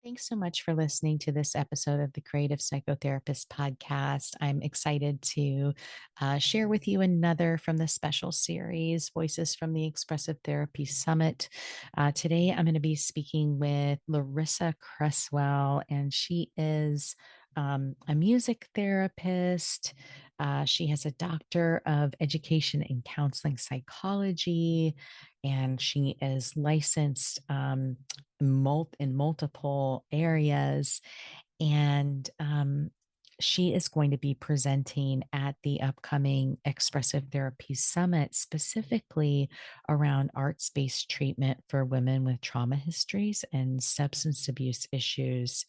Thanks so much for listening to this episode of the Creative Psychotherapist podcast. I'm excited to share with you another from the special series, Voices from the Expressive Therapy Summit. Today, I'm going to be speaking with Laryssa Creswell, and she is a music therapist. She has a doctor of education in counseling psychology, and she is licensed in multiple areas. And she is going to be presenting at the upcoming Expressive Therapy Summit, specifically around arts based treatment for women with trauma histories and substance abuse issues.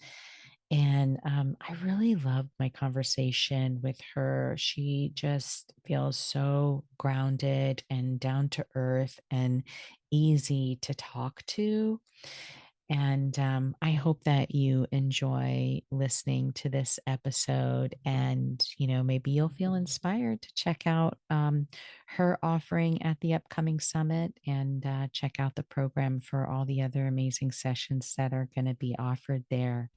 And I really loved my conversation with her. She just feels so grounded and down to earth and easy to talk to. And I hope that you enjoy listening to this episode. And, maybe you'll feel inspired to check out her offering at the upcoming summit and check out the program for all the other amazing sessions that are going to be offered there.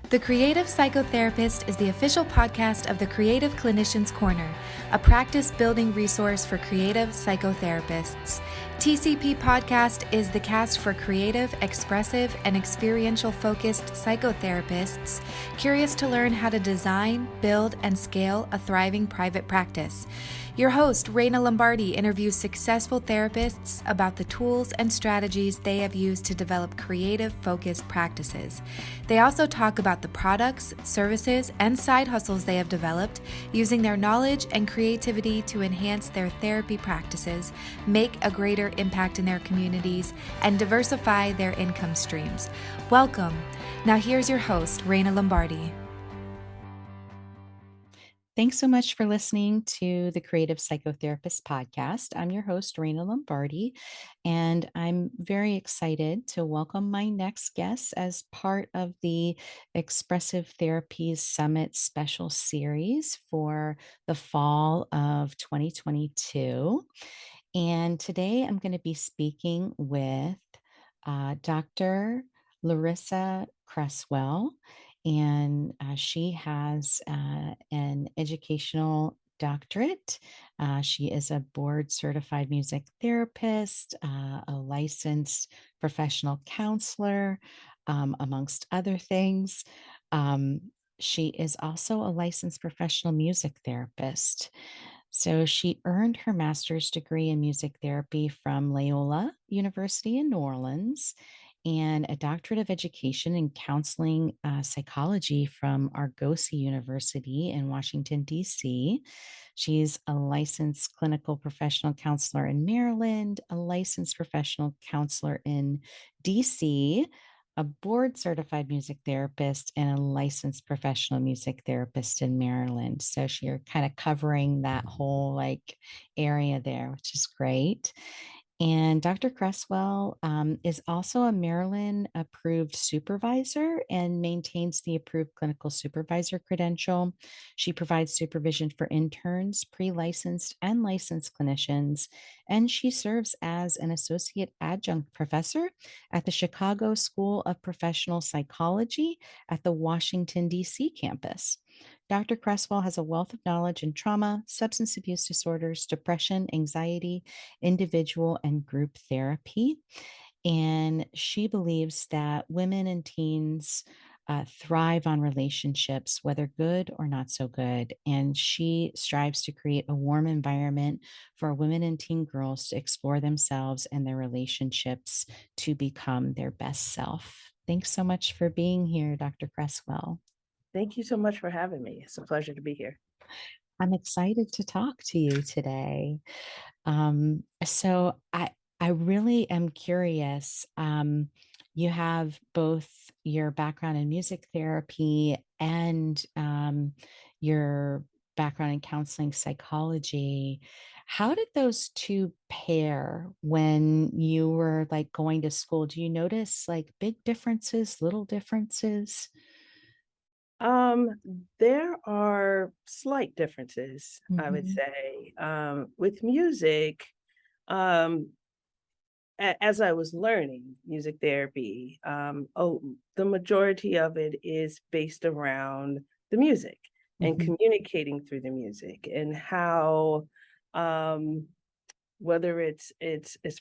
The Creative Psychotherapist is the official podcast of the Creative Clinicians Corner, a practice-building resource for creative psychotherapists. TCP Podcast is the cast for creative, expressive, and experiential-focused psychotherapists curious to learn how to design, build, and scale a thriving private practice. Your host, Raina Lombardi, interviews successful therapists about the tools and strategies they have used to develop creative, focused practices. They also talk about the products, services, and side hustles they have developed using their knowledge and creativity to enhance their therapy practices, make a greater impact in their communities, and diversify their income streams. Welcome. Now here's your host, Raina Lombardi. Thanks so much for listening to the Creative Psychotherapist podcast. I'm your host, Raina Lombardi, and I'm very excited to welcome my next guest as part of the Expressive Therapies Summit special series for the fall of 2022. And today I'm going to be speaking with Dr. Laryssa Creswell, and she has an educational doctorate. She is a board certified music therapist, a licensed professional counselor, amongst other things. Um, she is also a licensed professional music therapist. So she earned her master's degree in music therapy from Loyola University in New Orleans and a doctorate of education in counseling psychology from Argosy University in Washington, D.C. She's a licensed clinical professional counselor in Maryland, a licensed professional counselor in D.C., a board certified music therapist, and a licensed professional music therapist in Maryland. So you're kind of covering that whole area there, which is great. And Dr. Creswell is also a Maryland approved supervisor and maintains the approved clinical supervisor credential. She provides supervision for interns, pre licensed, and licensed clinicians. And she serves as an associate adjunct professor at the Chicago School of Professional Psychology at the Washington, D.C. campus. Dr. Creswell has a wealth of knowledge in trauma, substance abuse disorders, depression, anxiety, individual and group therapy. And she believes that women and teens thrive on relationships, whether good or not so good. And she strives to create a warm environment for women and teen girls to explore themselves and their relationships to become their best self. Thanks so much for being here, Dr. Creswell. Thank you so much for having me. It's a pleasure to be here. I'm excited to talk to you today. So I really am curious. You have both your background in music therapy and your background in counseling psychology. How did those two pair when you were going to school? Do you notice big differences, little differences? Um, there are slight differences, I would Mhm. say. With music, um, as I was learning music therapy, the majority of it is based around the music and Mhm. communicating through the music and how, um, whether it's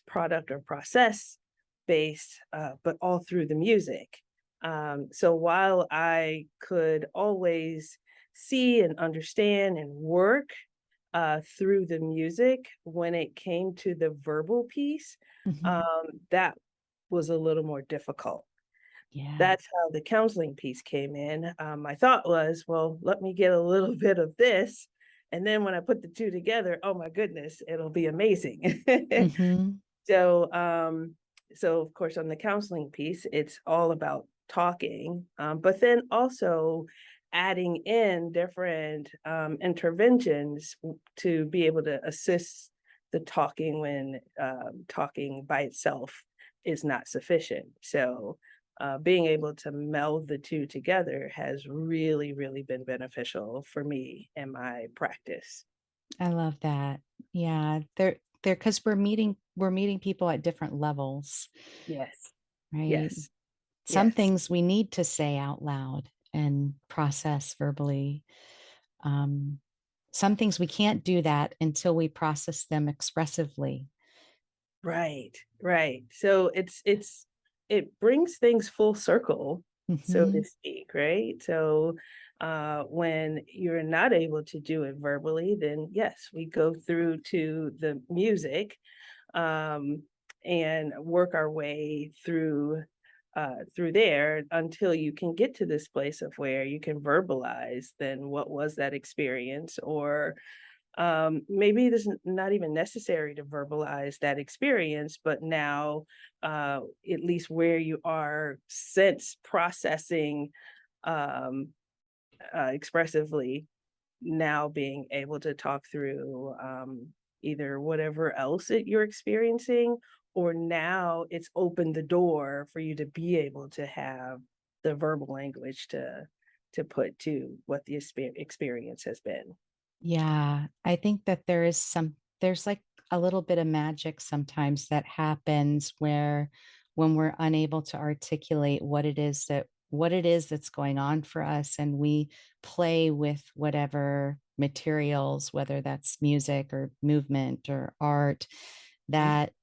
product or process based, but all through the music. So while I could always see and understand and work through the music, when it came to the verbal piece, Mhm. that was a little more difficult. Yeah. That's how the counseling piece came in. My thought was, well, let me get a little bit of this. And then when I put the two together, oh my goodness, it'll be amazing. Mhm. So, so of course, on the counseling piece, it's all about talking, but then also adding in different interventions to be able to assist the talking when talking by itself is not sufficient. So, being able to meld the two together has really, really been beneficial for me and my practice. I love that. Yeah, they're because we're meeting people at different levels, Yes, right? yes, Some yes. things we need to say out loud and process verbally. Um, some things we can't do that until we process them expressively. Right, right. So it brings things full circle, so to Mhm. speak, right? So when you're not able to do it verbally, then yes, we go through to the music um and work our way through there until you can get to this place of where you can verbalize then what was that experience or maybe it is not even necessary to verbalize that experience, but now, at least where you are since processing um, expressively, now being able to talk through either whatever else that you're experiencing, or now it's opened the door for you to be able to have the verbal language to put to what the experience has been. Yeah, I think that there's like a little bit of magic sometimes that happens where when we're unable to articulate what it is that's going on for us and we play with whatever materials, whether that's music or movement or art, Mhm. that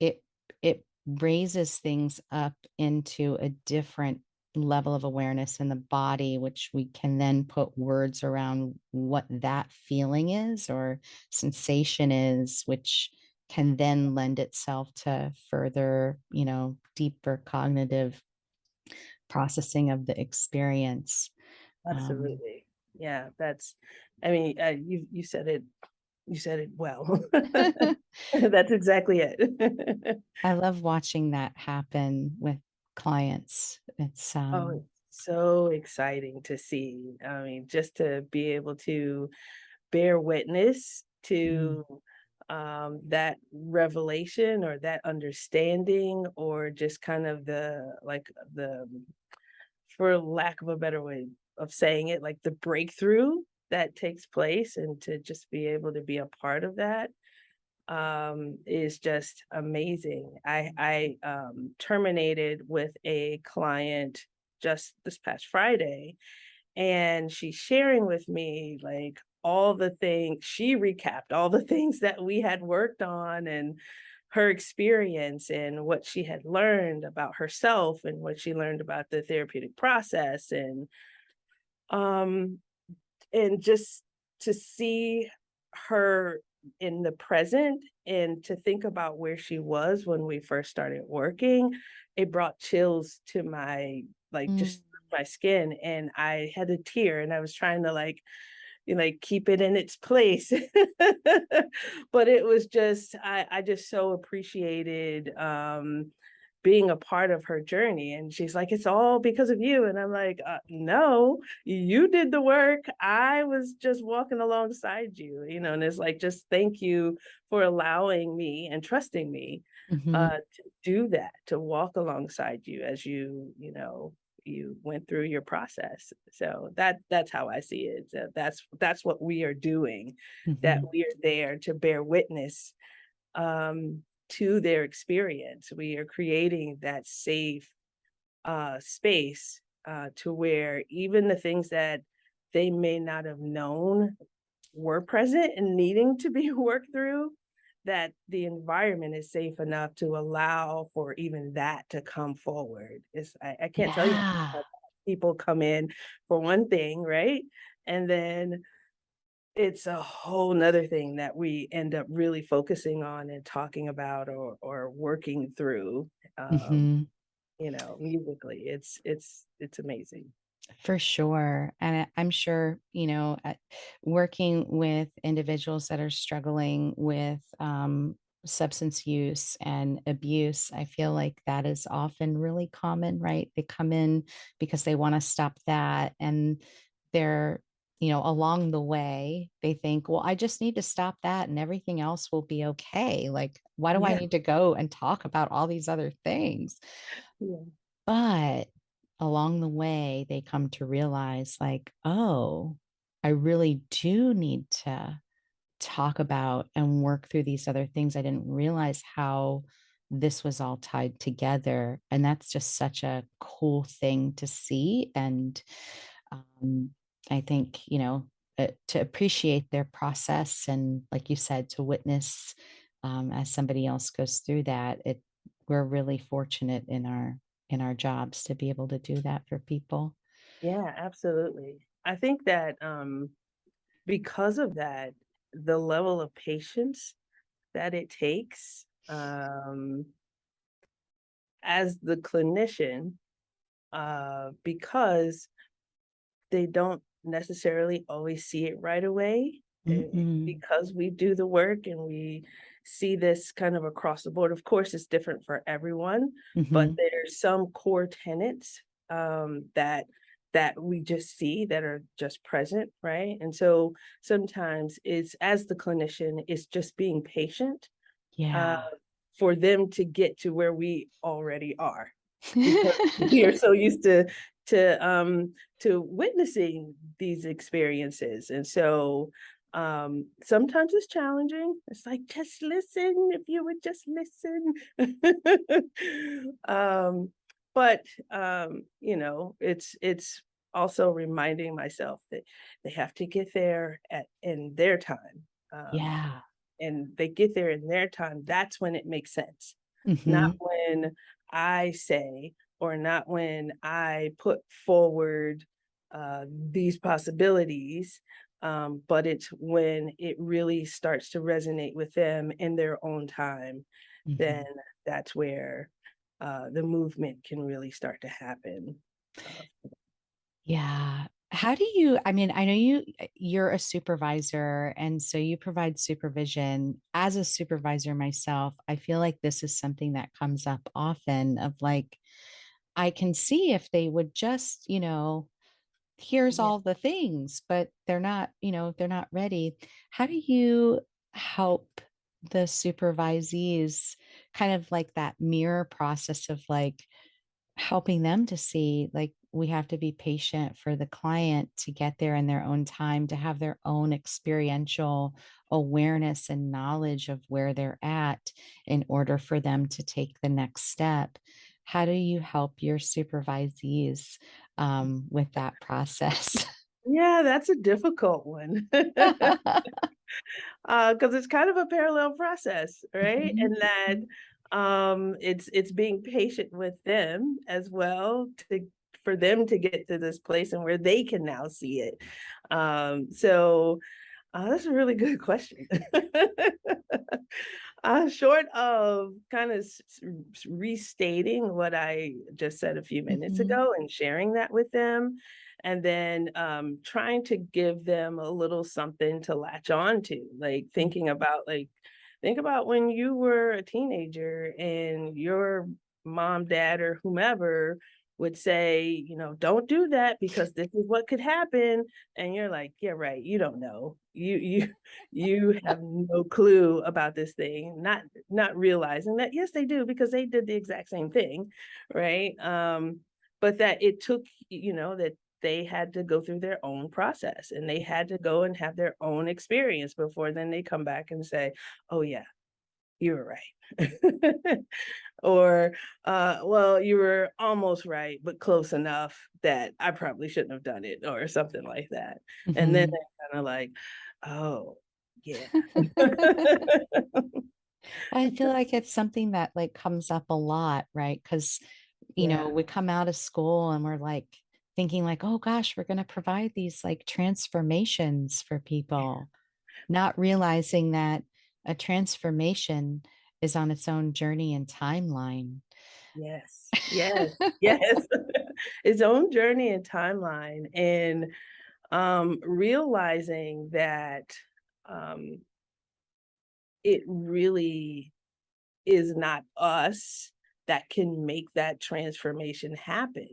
it it raises things up into a different level of awareness in the body, which we can then put words around what that feeling is or sensation is, which can then lend itself to further, deeper cognitive processing of the experience. Um, Absolutely. Yeah, I mean, you said it well. That's exactly it. I love watching that happen with clients. It's Oh, it's so exciting to see. I mean, just to be able to bear witness mm, to that revelation or that understanding or just kind of the for lack of a better way of saying it, like the breakthrough that takes place and to just be able to be a part of that is just amazing. I terminated with a client just this past Friday, and she's sharing with me like all the things she recapped all the things that we had worked on and her experience and what she had learned about herself and what she learned about the therapeutic process um and just to see her in the present and to think about where she was when we first started working, it brought chills to my like mm, just my skin and I had a tear and I was trying to like keep it in its place. But it was just I just so appreciated being a part of her journey and she's like it's all because of you and I'm like no, you did the work. I was just walking alongside you, and it's like just thank you for allowing me and trusting me mhm. to do that, to walk alongside you as you went through your process. So that's how I see it. So that's what we are doing, that Mhm. we are there to bear witness. Um, to their experience. We are creating that safe space to where even the things that they may not have known were present and needing to be worked through, that the environment is safe enough to allow for even that to come forward. I can't tell you Yeah. how people come in for one thing, right? And then it's a whole nother thing that we end up really focusing on and talking about or working through, um, Mhm. musically. It's amazing. For sure. And I'm sure, working with individuals that are struggling with substance use and abuse, I feel like that is often really common, right? They come in because they want to stop that. And they're, along the way, they think, well, I just need to stop that and everything else will be okay. Like, why do I Yeah, need to go and talk about all these other things? yeah, But along the way, they come to realize, like, oh, I really do need to talk about and work through these other things. I didn't realize how this was all tied together. And that's just such a cool thing to see. And um, I think, to appreciate their process and, like you said, to witness as somebody else goes through that, we're really fortunate in our jobs to be able to do that for people. yeah, absolutely. I think that because of that, the level of patience that it takes, as the clinician, because they don't necessarily always see it right away, Hmm. because we do the work and we see this kind of across the board. Of course, it's different for everyone, but Hmm. there's some core tenets, that we just see that are just present, right? And so sometimes it's, as the clinician, it's just being patient, uh, Yeah. for them to get to where we already are, because we are so used to witnessing these experiences. And so sometimes it's challenging. It's like, just listen, if you would just listen. um but it's also reminding myself that they have to get there at in their time. um Yeah. and they get there in their time, that's when it makes sense. Not Hmm. when I say, or not when I put forward these possibilities, but it's when it really starts to resonate with them in their own time, then Hmm. that's where the movement can really start to happen. Uh, Yeah. I mean, I know you're a supervisor and so you provide supervision. As a supervisor myself, I feel like this is something that comes up often of like, I can see if they would just, here's yeah. all the things, but they're not ready. How do you help the supervisees kind of like that mirror process of like, helping them to see like we have to be patient for the client to get there in their own time, to have their own experiential awareness and knowledge of where they're at in order for them to take the next step? How do you help your supervisees with that process? Yeah, that's a difficult one. Because it's kind of a parallel process, right? Mhm, And that, mhm. it's being patient with them as well, to for them to get to this place and where they can now see it. So, that's a really good question. Short of kind of restating what I just said a few minutes Mhm, ago and sharing that with them, and then trying to give them a little something to latch on to, like thinking about, like, think about when you were a teenager and your mom, dad, or whomever would say, don't do that because this is what could happen. And you're like, yeah, right. You don't know. You have no clue about this thing, not realizing that, yes, they do, because they did the exact same thing, right? But that it took, that they had to go through their own process and they had to go and have their own experience before then they come back and say, oh yeah, you were right. Or, well, you were almost right, but close enough that I probably shouldn't have done it, or something like that. And then Mhm. they're kind of like, oh, yeah. I feel like it's something that like comes up a lot, right? Because, Yeah, we come out of school and we're like thinking like, oh gosh, we're going to provide these like transformations for people, not realizing that a transformation is on its own journey and timeline. yes, yes, yes. Its own journey and timeline, and realizing that um, it really is not us that can make that transformation happen.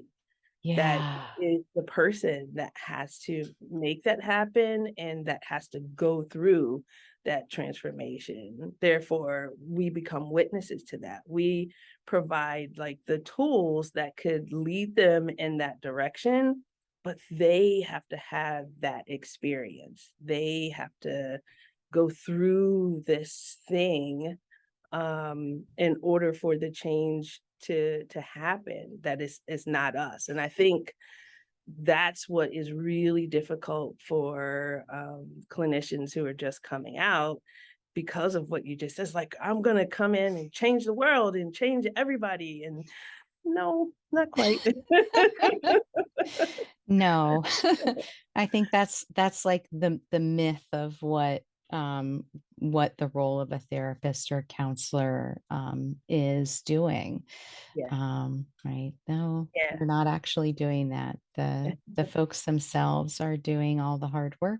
That Yeah. is the person that has to make that happen and that has to go through that transformation. Therefore, we become witnesses to that. We provide like the tools that could lead them in that direction, but they have to have that experience. They have to go through this thing in order for the change to happen. That is not us. And I think that's what is really difficult for clinicians who are just coming out, because of what you just said. It's like, I'm gonna come in and change the world and change everybody. And no, not quite. No. I think that's like the myth of what the role of a therapist or counselor is doing. Yeah, Right. No, yeah. we're not actually doing that. The folks themselves are doing all the hard work.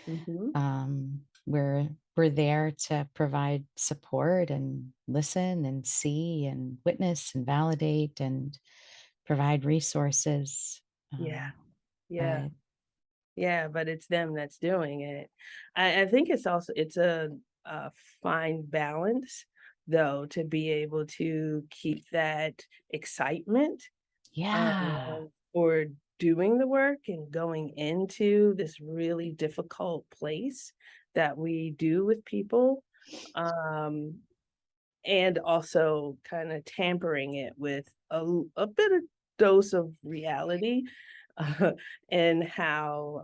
Hmm. We're there to provide support and listen and see and witness and validate and provide resources. Yeah, yeah. But Yeah, but it's them that's doing it. I think it's also it's a fine balance, though, to be able to keep that excitement yeah. um, for doing the work and going into this really difficult place that we do with people, um, and also kind of tampering it with a bit of dose of reality, uh, and how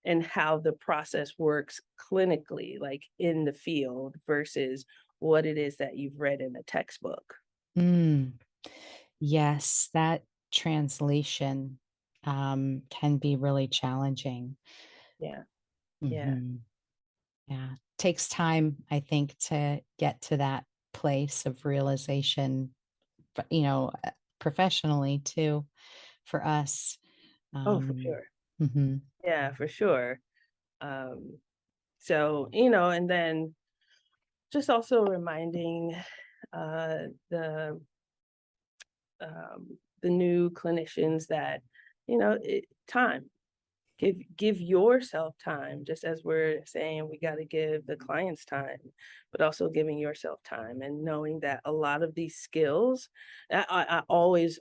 the process works clinically, like in the field, versus what it is that you've read in a textbook. Mm, yes, that translation can be really challenging. Yeah, yeah. Mhm. Yeah. Takes time, I think, to get to that place of realization, professionally too, for us. Oh, for Um, sure. mhm. Yeah, for sure. Um, so, and then just also reminding uh, the the new clinicians that, time. Give yourself time, just as we're saying we got to give the clients time, but also giving yourself time and knowing that a lot of these skills, I always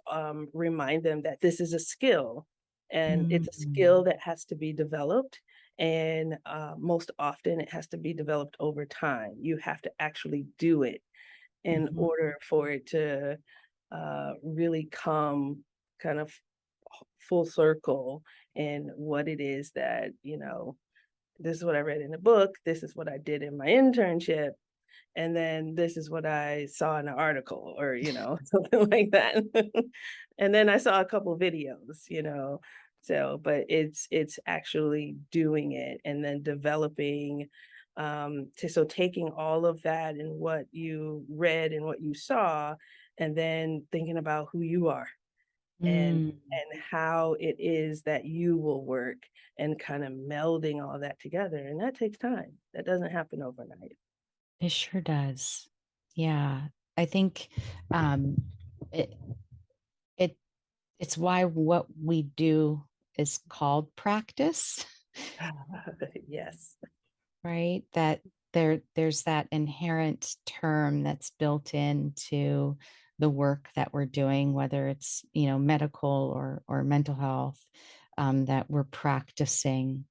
remind them that this is a skill, and it's a skill Mm, that has to be developed. And most often it has to be developed over time. You have to actually do it in mhm, order for it to really come kind of full circle in what it is that, this is what I read in the book, this is what I did in my internship, and then this is what I saw in an article, or, something like that. And then I saw a couple videos, So, but it's actually doing it and then developing so taking all of that and what you read and what you saw, and then thinking about who you are, and mm. how it is that you will work, and kind of melding all that together. And that takes time. That doesn't happen overnight. It sure does. Yeah. I think um, it it it's why what we do is called practice. Yes. Right? That there's that inherent term that's built into the work that we're doing, whether it's, medical or mental health, that we're practicing.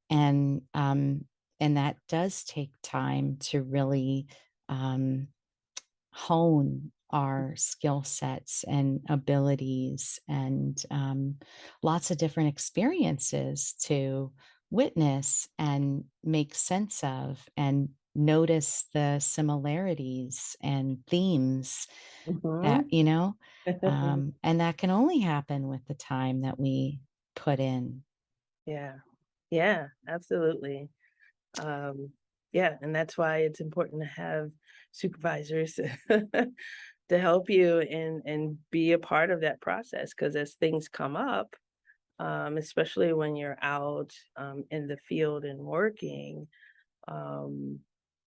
And and that does take time to really um, hone our skill sets and abilities, and lots of different experiences to witness and make sense of, and notice the similarities and themes that, Mhm. and that can only happen with the time that we put in. Yeah. Yeah, absolutely. Um, yeah, and that's why it's important to have supervisors to help you and be a part of that process. Because as things come up, especially when you're out in the field and working, um,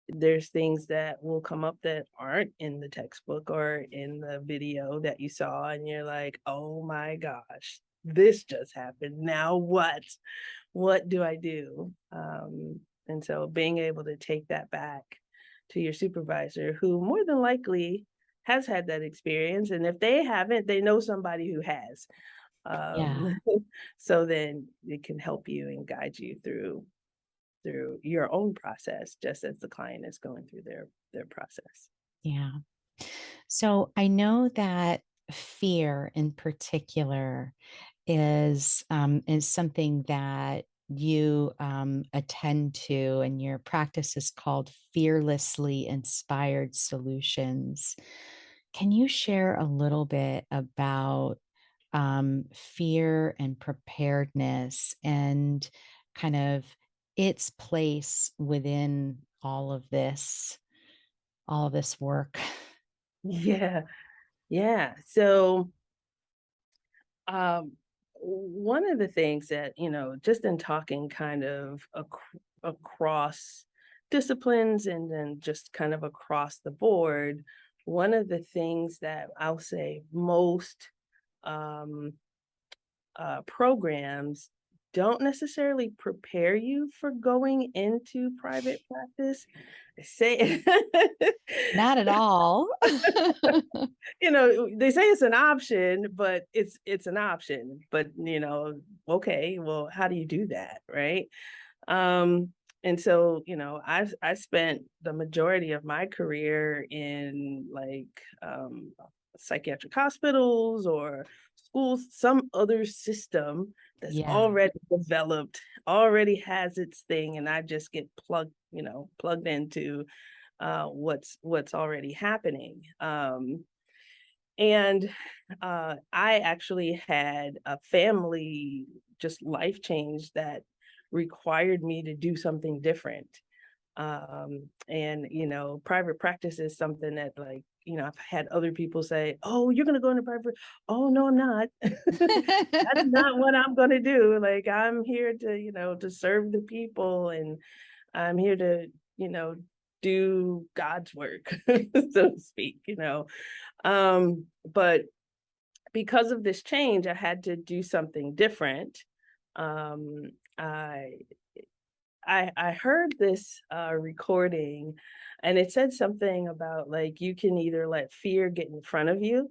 there's things that will come up that aren't in the textbook or in the video that you saw, and you're like, "Oh my gosh, this just happened. Now what? What do I do?" And so being able to take that back to your supervisor, who more than likely has had that experience, and if they haven't, they know somebody who has. Yeah, Um, so then it can help you and guide you through your own process, just as the client is going through their process. yeah. So I know that fear in particular is something that you attend to, and your practice is called Fearlessly Inspired Solutions. Can you share a little bit about fear and preparedness, and kind of its place within all of this work? Yeah, yeah. So Um, one of the things that, just in talking kind of across disciplines and then just kind of across the board, one of the things that I'll say most um, programs don't necessarily prepare you for going into private practice. Say, Not at all. they say it's an option, but it's an option. But okay, well, how do you do that, right? And so, I spent the majority of my career in like psychiatric hospitals or schools, some other system that's Yeah. already developed, already has its thing, and I just get plugged into what's already happening. And I actually had a family just life change that required me to do something different. And private practice is something that, like, I've had other people say, "Oh, you're gonna go into private." Oh, no, I'm not. That's not what I'm gonna do. Like, I'm here to serve the people, and I'm here to, you know, do God's work, so to speak. But because of this change, I had to do something different. Um, I I heard this recording, and it said something about, like, you can either let fear get in front of you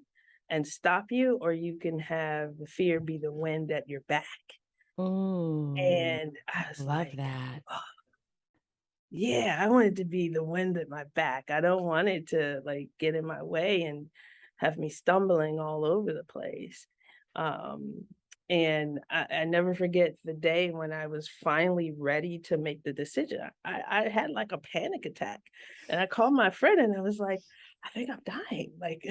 and stop you, or you can have the fear be the wind at your back. Ooh, And I I was love like, that. yeah, I want it to be the wind at my back. I don't want it to, like, get in my way and have me stumbling all over the place. Um, and I never forget the day when I was finally ready to make the decision. I had like a panic attack, and I called my friend and I was like, I think I'm dying. Like,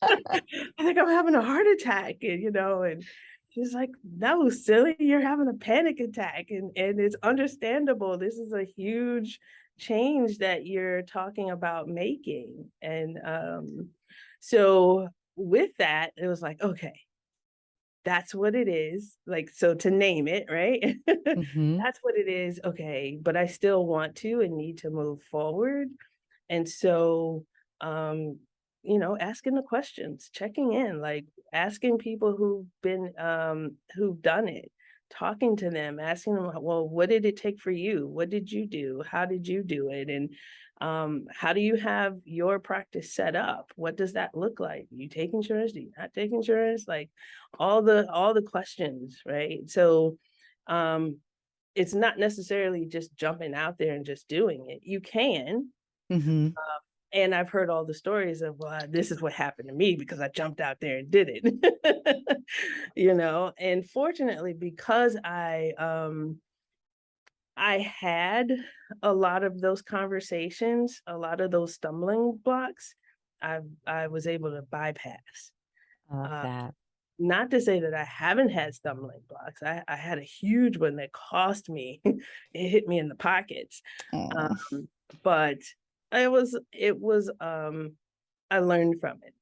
I think I'm having a heart attack, and she's like, "No, silly, you're having a panic attack, and it's understandable. This is a huge change that you're talking about making." And so with that, it was like, okay, that's what it is. Like, so to name it, right? Mhm, That's what it is. Okay, but I still want to and need to move forward. And so, um, asking the questions, checking in, like asking people who've done it, talking to them, asking them, well, what did it take for you? What did you do? How did you do it? And how do you have your practice set up? What does that look like? Do you take insurance? Do you not take insurance? Like all the questions, right? So um it's not necessarily just jumping out there and just doing it. You can, mhm. And I've heard all the stories of, this is what happened to me because I jumped out there and did it. And fortunately, because I had a lot of those conversations, a lot of those stumbling blocks, I was able to bypass. I love Uh, that. Not to say that I haven't had stumbling blocks. I had a huge one that cost me. It hit me in the pockets. Oh, Um, but I learned from it.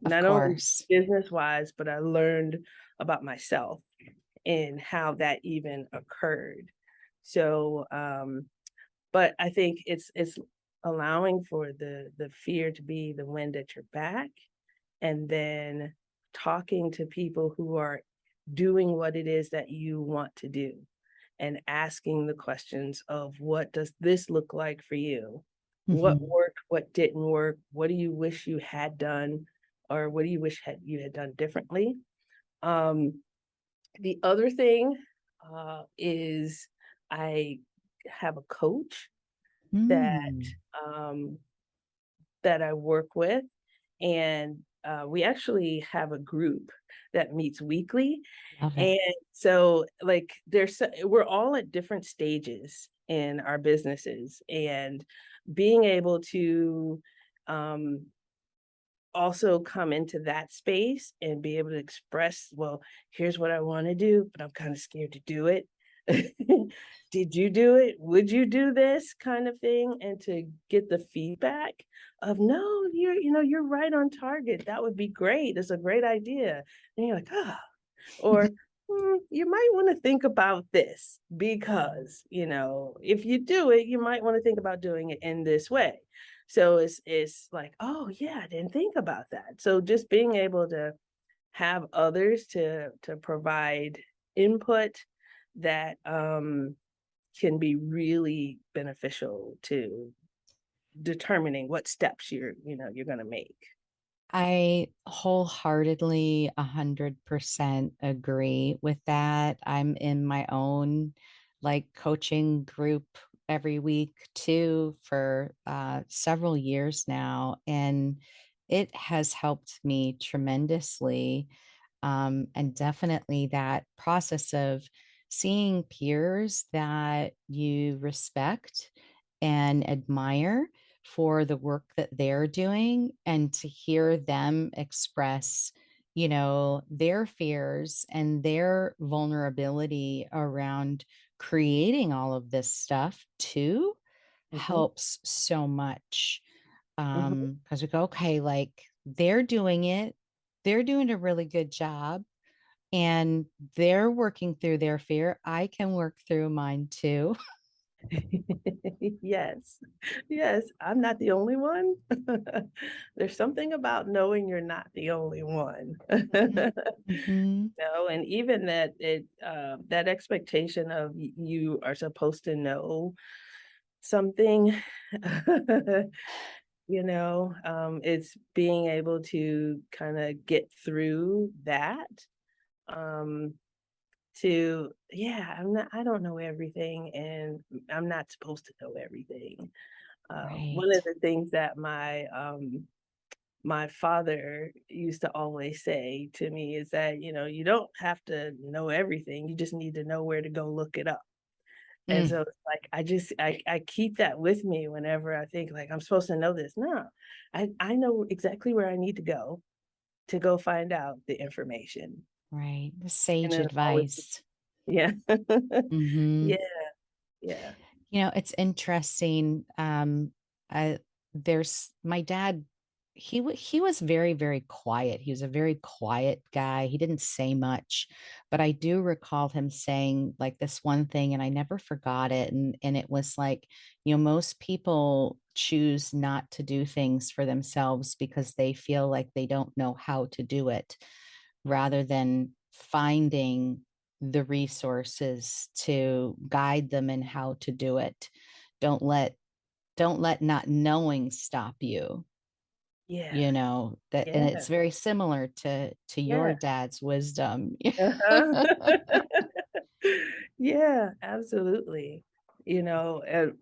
of Not only course. business wise, but I learned about myself and how that even occurred. So, but I think it's allowing for the fear to be the wind at your back, and then talking to people who are doing what it is that you want to do, and asking the questions of what does this look like for you? What Mhm. worked, what didn't work? What do you wish you had done, or what do you wish you had done differently? Um, the other thing is I have a coach that Mm, um, that I work with, and we actually have a group that meets weekly. love it. And so, like, we're all at different stages in our businesses, and being able to um, also come into that space and be able to express, well, here's what I want to do, but I'm kind of scared to do it. Did you do it? Would you do this kind of thing? And to get the feedback of, no, you're right on target. That would be great. It's a great idea. And you're like, ah, or you might want to think about this because, if you do it, you might want to think about doing it in this way. So it's like, oh yeah, I didn't think about that. So just being able to have others to provide input that can be really beneficial to determining what steps you're going to make. I wholeheartedly 100% agree with that. I'm in my own like coaching group every week too for several years now, and it has helped me tremendously. And definitely that process of seeing peers that you respect and admire for the work that they're doing, and to hear them express, their fears and their vulnerability around creating all of this stuff too Hmm. helps so much. Hmm. Because we go, okay, like they're doing a really good job, and they're working through their fear. I can work through mine too. Yes. Yes, I'm not the only one. There's something about knowing you're not the only one. Mhm. Mhm. And even that expectation of you are supposed to know something, it's being able to kind of get through that. Um, I don't know everything, and I'm not supposed to know everything. One of Right. the things that my father used to always say to me is that, you don't have to know everything. You just need to know where to go look it up. And Mm, so it's like I keep that with me whenever I think like I'm supposed to know this. No, I know exactly where I need to go find out the information. right. The And sage then I'm always, advice. yeah. Mhm. Yeah, yeah. It's interesting. I there's my dad, he was very, very quiet. He was a very quiet guy. He didn't say much, but I do recall him saying like this one thing, and I never forgot it. And it was like, most people choose not to do things for themselves because they feel like they don't know how to do it, rather than finding the resources to guide them in how to do it. Don't let don't let not knowing stop you. Yeah, That, and yeah, it's very similar to your yeah. dad's wisdom. Uh-huh. Yeah, absolutely. And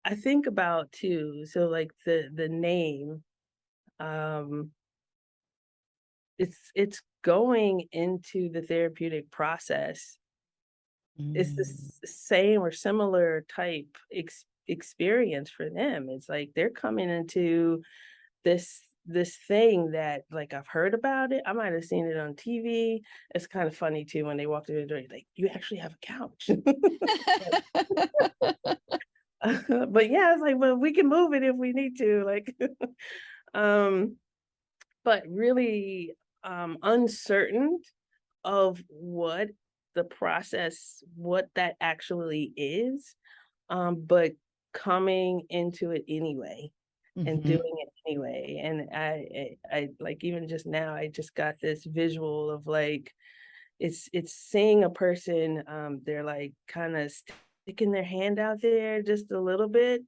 I think about too, so like the name, um, it's going into the therapeutic process. It's the Mm. same or similar type experience for them. It's like they're coming into this thing that, like, I've heard about it. I might have seen it on TV. It's kind of funny too when they walk through the door, like, "You actually have a couch." But yeah, it's like, well, we can move it if we need to, like, um, but really, uncertain of what that actually is, but coming into it anyway and Mhm. doing it anyway, and I like, even just now, I just got this visual of, like, it's seeing a person, they're, like, kinda sticking their hand out there just a little bit,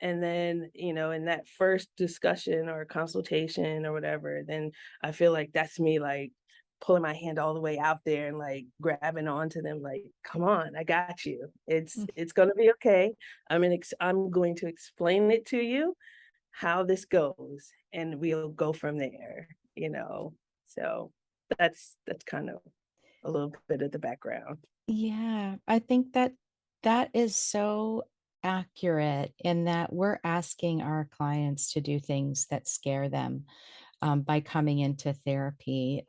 and then, in that first discussion or consultation or whatever, then I feel like that's me, like, pulling my hand all the way out there and, like, grabbing onto them, like, "Come on, I got you. It's gonna be okay. I'm going to explain it to you, how this goes, and we'll go from there," you know? So, that's kind of a little bit of the background. Yeah, I think that that is so accurate in that we're asking our clients to do things that scare them by coming into therapy.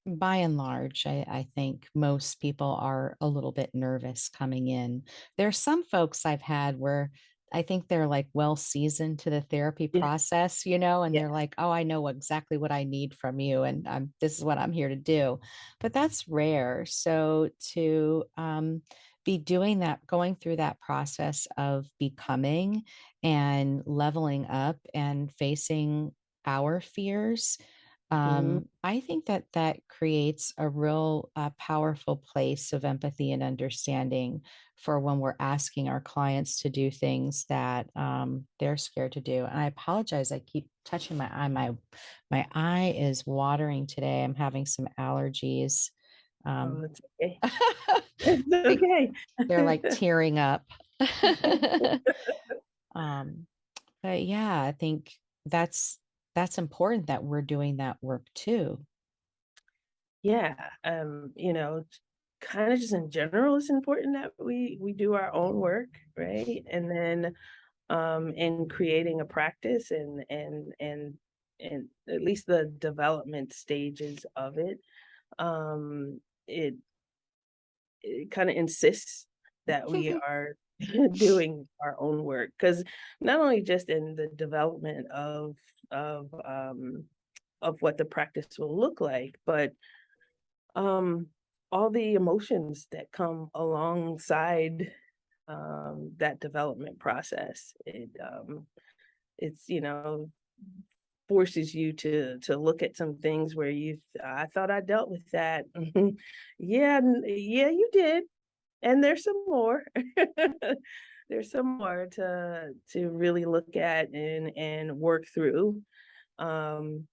By and large, I think most people are a little bit nervous coming in. There's some folks I've had where I think they're like well seasoned to the therapy Yeah, process, and yeah, they're like, "Oh, I know exactly what I need from you, and this is what I'm here to do." But that's rare. So to be doing that, going through that process of becoming and leveling up and facing our fears, mhm, I think that that creates a real powerful place of empathy and understanding for when we're asking our clients to do things that they're scared to do. And I apologize, I keep touching my eye. My eye is watering today. I'm having some allergies. oh, Um, it's okay. they- they're It's like okay. tearing up. um, but yeah, I think that's that's important that we're doing that work too. Yeah, kinda just in general, it's important that we do our own work, right? And then, in creating a practice and at least the development stages of it, um, it it kinda insists that we are doing our own work, because not only just in the development of, of what the practice will look like, but, um, all the emotions that come alongside, that development process. It's, forces you to look at some things where "I thought I dealt with that." Yeah, yeah, you did. And there's some more. There's some more to really look at and work through. Um,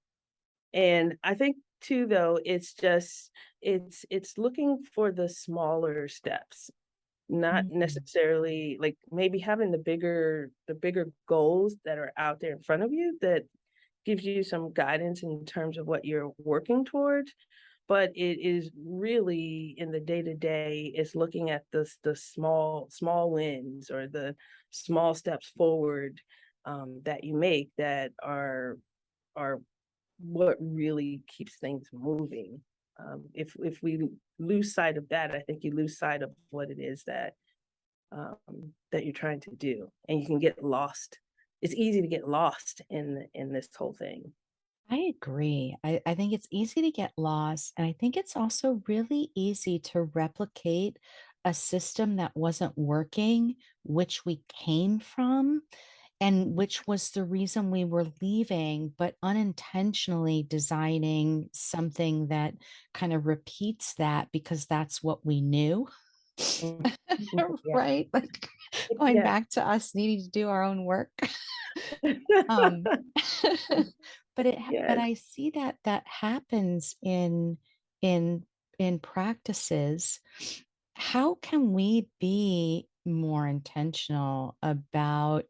and I think too, though, it's looking for the smaller steps, not Mm. necessarily like maybe having the bigger goals that are out there in front of you that gives you some guidance in terms of what you're working towards, but it is really in the day to day, it's looking at the small wins or the small steps forward, that you make that are what really keeps things moving. If we lose sight of that, I think you lose sight of what it is that you're trying to do, and you can get lost. It's easy to get lost in this whole thing. I agree. I think it's easy to get lost. And I think it's also really easy to replicate a system that wasn't working, which we came from, and which was the reason we were leaving, but unintentionally designing something that kind of repeats that because that's what we knew. Mm. Yeah. Right? Like going Yeah. back to us needing to do our own work. Um, but Yes. I see that that happens in in practices. How can we be more intentional about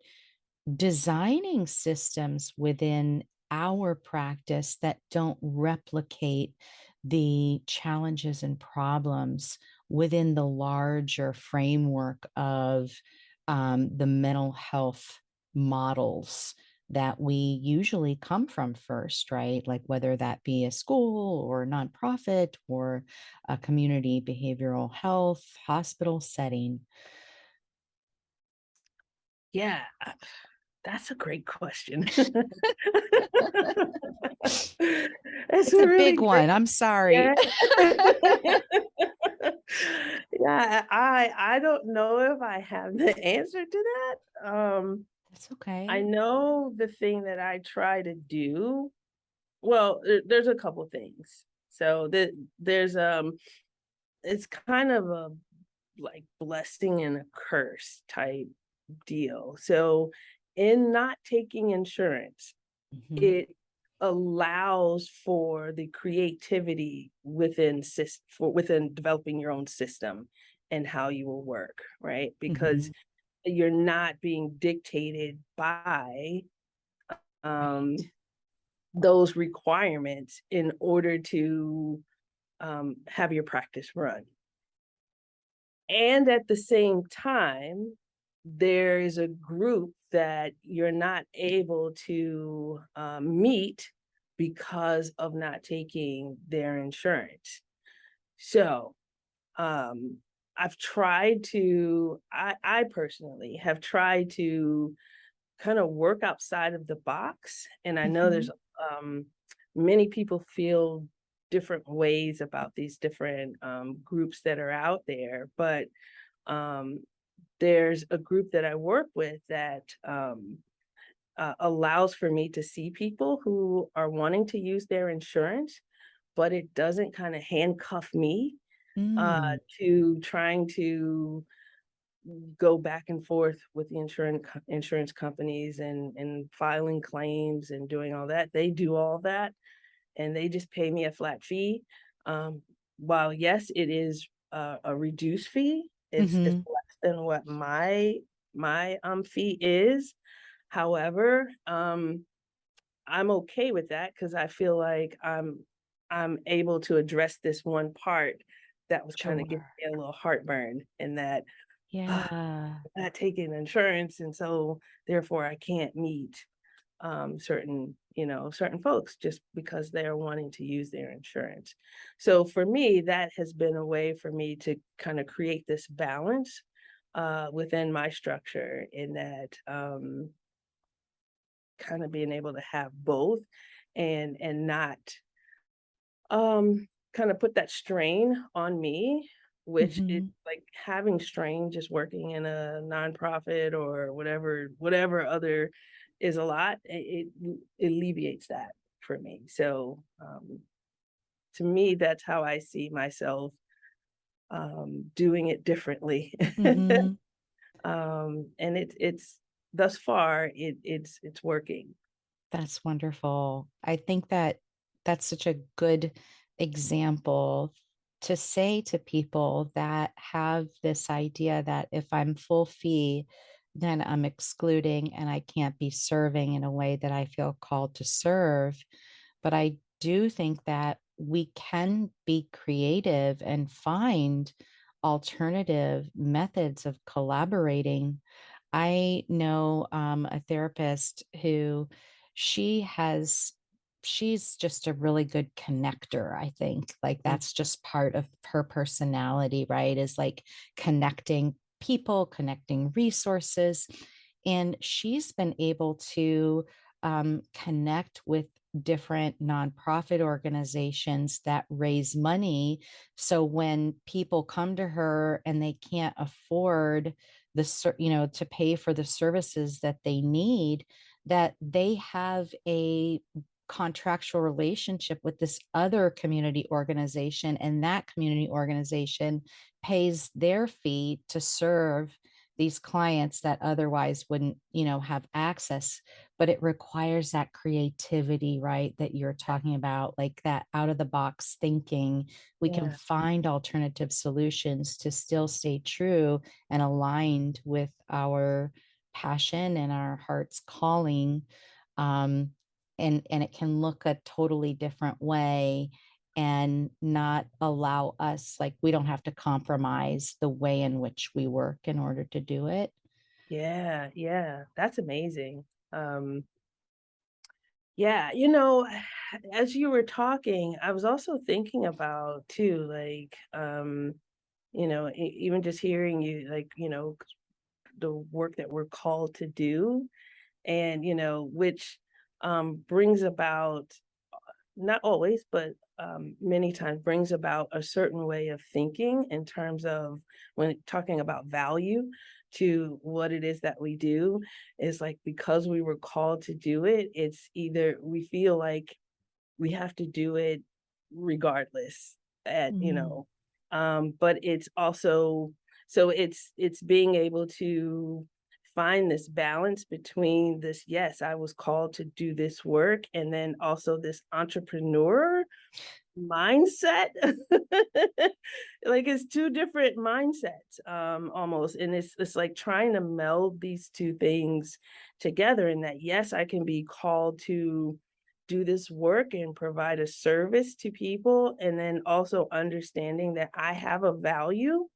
designing systems within our practice that don't replicate the challenges and problems within the larger framework of the mental health models that we usually come from first, right? Like whether that be a school or a nonprofit or a community behavioral health hospital setting. Yeah, that's a great question. That's It's a a really big great. one. I'm sorry. Yeah. Yeah, I don't know if I have the answer to that. That's I okay. know the thing that I try to do. Well, there's a couple things. So there's it's kind of a like blessing and a curse type deal. So in not taking insurance, Mhm, it allows for the creativity within developing your own system and how you will work, right? Because mhm. you're not being dictated by um, Right. those requirements in order to have your practice run. And at the same time, there is a group that you're not able to meet because of not taking their insurance. So um, I personally have tried to kind of work outside of the box. And I know there's Mhm, many people feel different ways about these different groups that are out there, but um, there's a group that I work with that allows for me to see people who are wanting to use their insurance, but it doesn't kind of handcuff me mm, to trying to go back and forth with the insurance companies and filing claims and doing all that. They do all that, and they just pay me a flat fee. Um, while yes, it is a reduced fee, it's mhm. less than what my fee is. However, I'm okay with that because I feel like I'm able to address this one part that was kind of giving Sure. me a little heartburn in that Yeah, not taking insurance, and so therefore I can't meet certain folks just because they're wanting to use their insurance. So for me, that has been a way for me to kind of create this balance within my structure in that kind of being able to have both and not kind of put that strain on me, which is mhm. like having strain just working in a nonprofit or whatever other is a lot. It alleviates that for me. So to me, that's how I see myself doing it differently. Mhm. And it's thus far it's working. That's wonderful. I think that that's such a good example to say to people that have this idea that if I'm full fee, then I'm excluding and I can't be serving in a way that I feel called to serve. But I do think that we can be creative and find alternative methods of collaborating. I know a therapist who she has, she's just a really good connector. I think like Mm, that's just part of her personality, right? Is like connecting people, connecting resources. And she's been able to connect with different nonprofit organizations that raise money. So when people come to her and they can't afford to pay for the services that they need, that they have a contractual relationship with this other community organization, and that community organization pays their fee to serve these clients that otherwise wouldn't, have access. But it requires that creativity, right? That you're talking about, like that out of the box thinking. We can Yeah. find alternative solutions to still stay true and aligned with our passion and our heart's calling. Um, and it can look a totally different way and not allow us, like, we don't have to compromise the way in which we work in order to do it. Yeah, yeah, that's amazing. Yeah, as you were talking, I was also thinking about too, like, even just hearing you, like, the work that we're called to do, and which brings about, not always, but many times brings about a certain way of thinking in terms of when talking about value to what it is that we do. Is like, because we were called to do it, it's either we feel like we have to do it regardless at Mm, but it's also, so it's being able to find this balance between this, yes, I was called to do this work, and then also this entrepreneur mindset. Like, it's two different mindsets, almost, and it's like trying to meld these two things together, and that, yes, I can be called to do this work and provide a service to people, and then also understanding that I have a value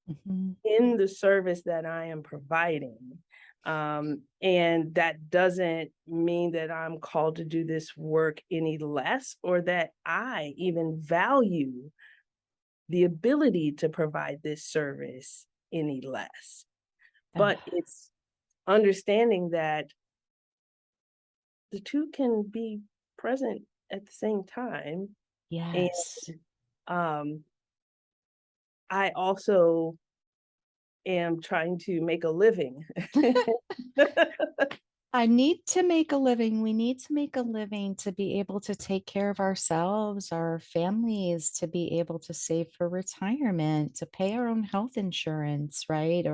mhm. in the service that I am providing. And that doesn't mean that I'm called to do this work any less, or that I even value the ability to provide this service any less. But Ah, it's understanding that the two can be present at the same time. And yes. um, I also am trying to make a living. I need to make a living. We need to make a living to be able to take care of ourselves, our families, to be able to save for retirement, to pay our own health insurance, right?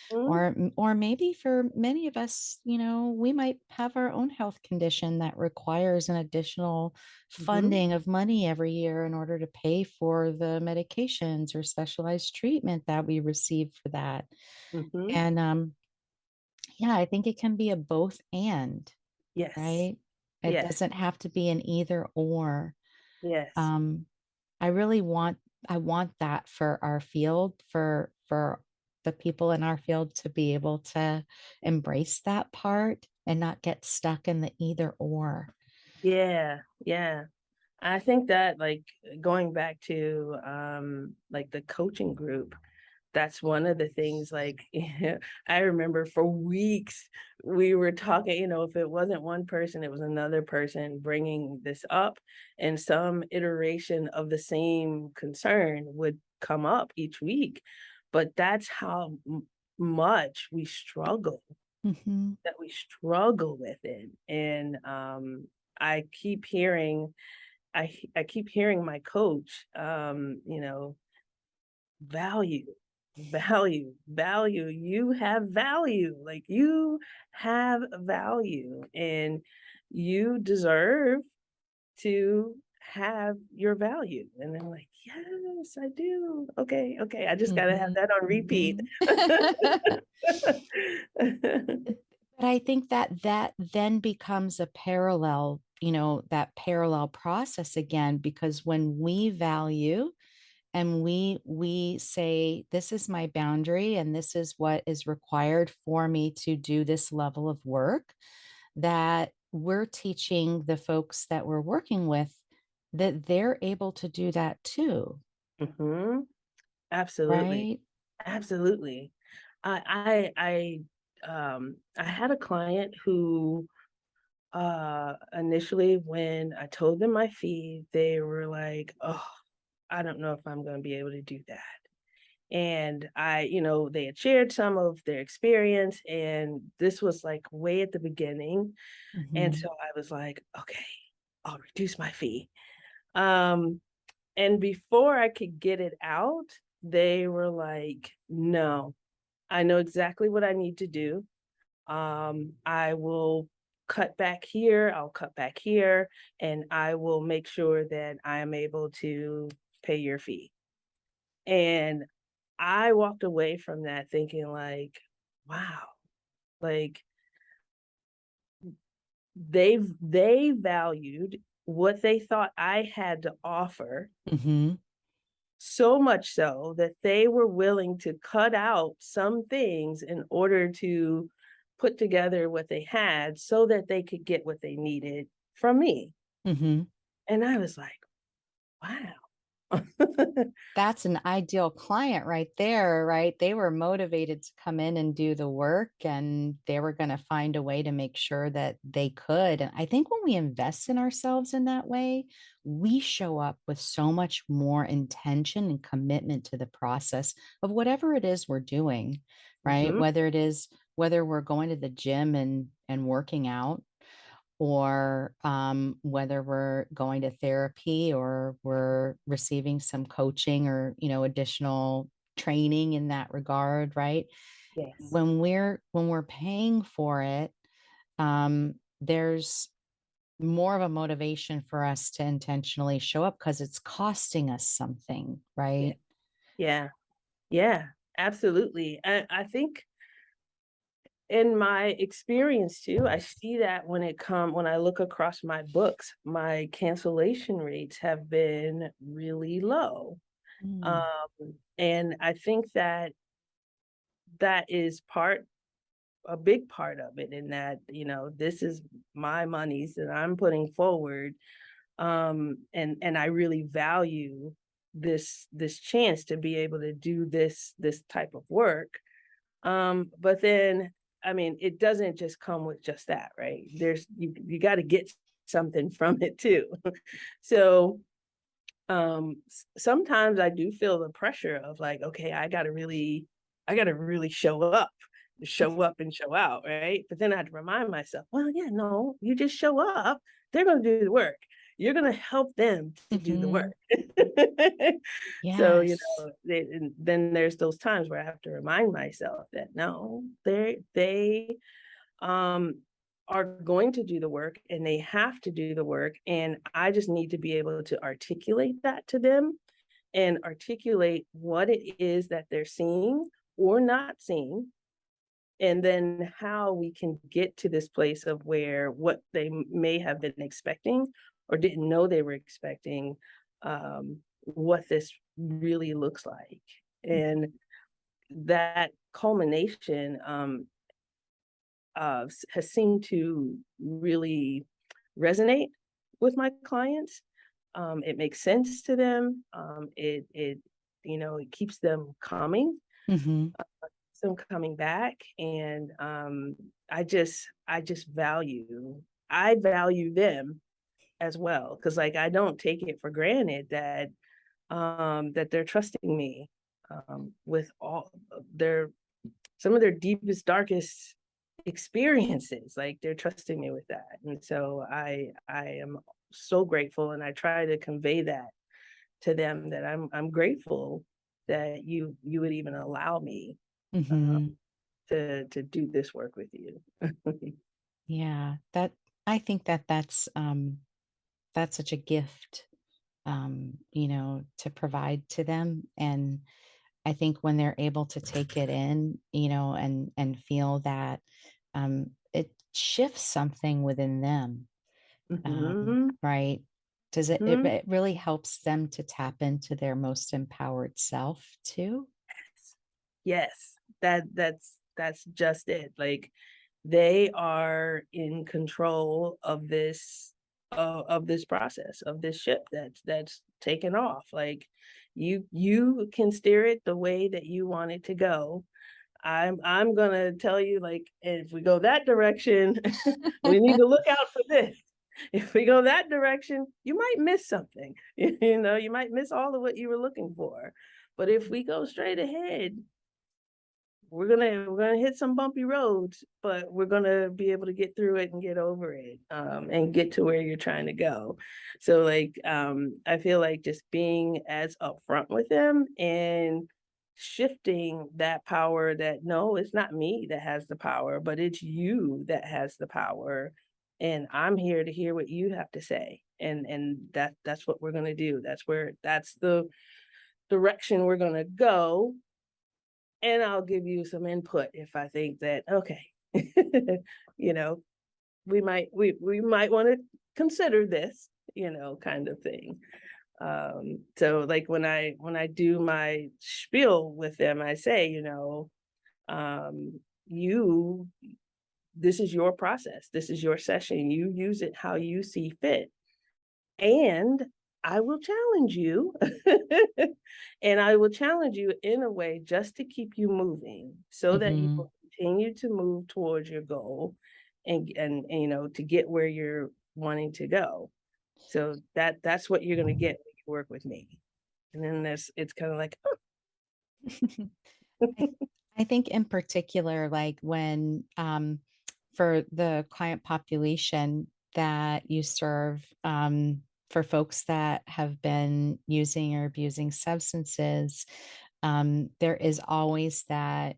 Mhm, Or maybe for many of us, we might have our own health condition that requires an additional mhm, funding of money every year in order to pay for the medications or specialized treatment that we receive for that. mhm. And yeah, I think it can be a both and, Yes, right? It yes, doesn't have to be an either or. yes. Um, I really want I want that for our field, for the people in our field to be able to embrace that part and not get stuck in the either or. Yeah, yeah. I think that, like, going back to, like, the coaching group, that's one of the things, like, I remember for weeks we were talking, if it wasn't one person, it was another person bringing this up, and some iteration of the same concern would come up each week. But that's how much we struggle, Mhm. that we struggle with it. And I keep hearing, I keep hearing my coach, value, value, value. You have value. Like, you have value, and you deserve to have your value. And I'm like, yes, I do. Okay, okay. I just gotta have Mhm. that on repeat. Mhm. But I think that that then becomes a parallel, that parallel process again, because when we value and we say, this is my boundary and this is what is required for me to do this level of work, that we're teaching the folks that we're working with that they're able to do that too, Hmm. Absolutely. right? Absolutely. I had a client who, initially, when I told them my fee, they were like, "Oh, I don't know if I'm gonna be able to do that." And they had shared some of their experience, and this was, like, way at the beginning, and Mhm. so I was like, "Okay, I'll reduce my fee." Um, and before I could get it out, they were like, "No. I know exactly what I need to do. I will cut back here, I'll cut back here, and I will make sure that I am able to pay your fee. And I walked away from that thinking like, wow, like they valued what they thought I had to offer Mhm. so much so that they were willing to cut out some things in order to put together what they had so that they could get what they needed from me. Mhm. And I was like, wow. That's an ideal client right there, right? They were motivated to come in and do the work, and they were gonna find a way to make sure that they could, and I think when we invest in ourselves in that way, we show up with so much more intention and commitment to the process of whatever it is we're doing, right? Mhm. Whether we're going to the gym and working out, or whether we're going to therapy or we're receiving some coaching or additional training in that regard, right? Yes. When we're paying for it, there's more of a motivation for us to intentionally show up because it's costing us something, Yeah. right? Yeah. Yeah. Absolutely. I think in my experience too, I see that when I look across my books, my cancellation rates have been really low. Mm. And I think that that is a big part of it in that, this is my monies that I'm putting forward. And I really value this chance to be able to do this type of work. But then, I mean, it doesn't just come with just that, right? You got to get something from it too. So sometimes I do feel the pressure of like, okay, I gotta really show up and show out, right? But then I had to remind myself, well, yeah, no, you just show up, they're gonna do the work. You're gonna help them to do the work. Mhm. So, Yes. and then there's those times where I have to remind myself that no, they um, are going to do the work and they have to do the work. And I just need to be able to articulate that to them and articulate what it is that they're seeing or not seeing. And then how we can get to this place of where what they may have been expecting or didn't know they were expecting, what this really looks like. And that culmination has seemed to really resonate with my clients. It makes sense to them. It keeps them coming, Mhm. them coming back, and I just value them as well because like I don't take it for granted that they're trusting me with all of their some of their deepest, darkest experiences. Like they're trusting me with that. And so I am so grateful and I try to convey that to them that I'm grateful that you would even allow me uh, Mhm. to do this work with you. Yeah, I think that's such a gift, to provide to them. And I think when they're able to take it in, and feel that, it shifts something within them, Mhm, right? Does it mhm. it really helps them to tap into their most empowered self too? Yes, that's just it. Like they are in control of this process of this ship that's taken off. Like you can steer it the way that you want it to go. I'm gonna tell you like if we go that direction, we need to look out for this. If we go that direction, you might miss something. You might miss all of what you were looking for. But if we go straight ahead, we're gonna hit some bumpy roads, but we're gonna be able to get through it and get over it, and get to where you're trying to go. So like I feel like just being as upfront with them and shifting that power, that no, it's not me that has the power, but it's you that has the power. And I'm here to hear what you have to say. And that's what we're gonna do. That's the direction we're gonna go. And I'll give you some input if I think that, okay, you know, we might want to consider this, kind of thing. So like when I do my spiel with them, I say, you this is your process, this is your session, you use it how you see fit, and I will challenge you. And I will challenge you in a way just to keep you moving so that you Mhm. will continue to move towards your goal, and to get where you're wanting to go. So that's what you're gonna get when you work with me. And then it's kind of like, I I think in particular, like when, for the client population that you serve, for folks that have been using or abusing substances, there is always that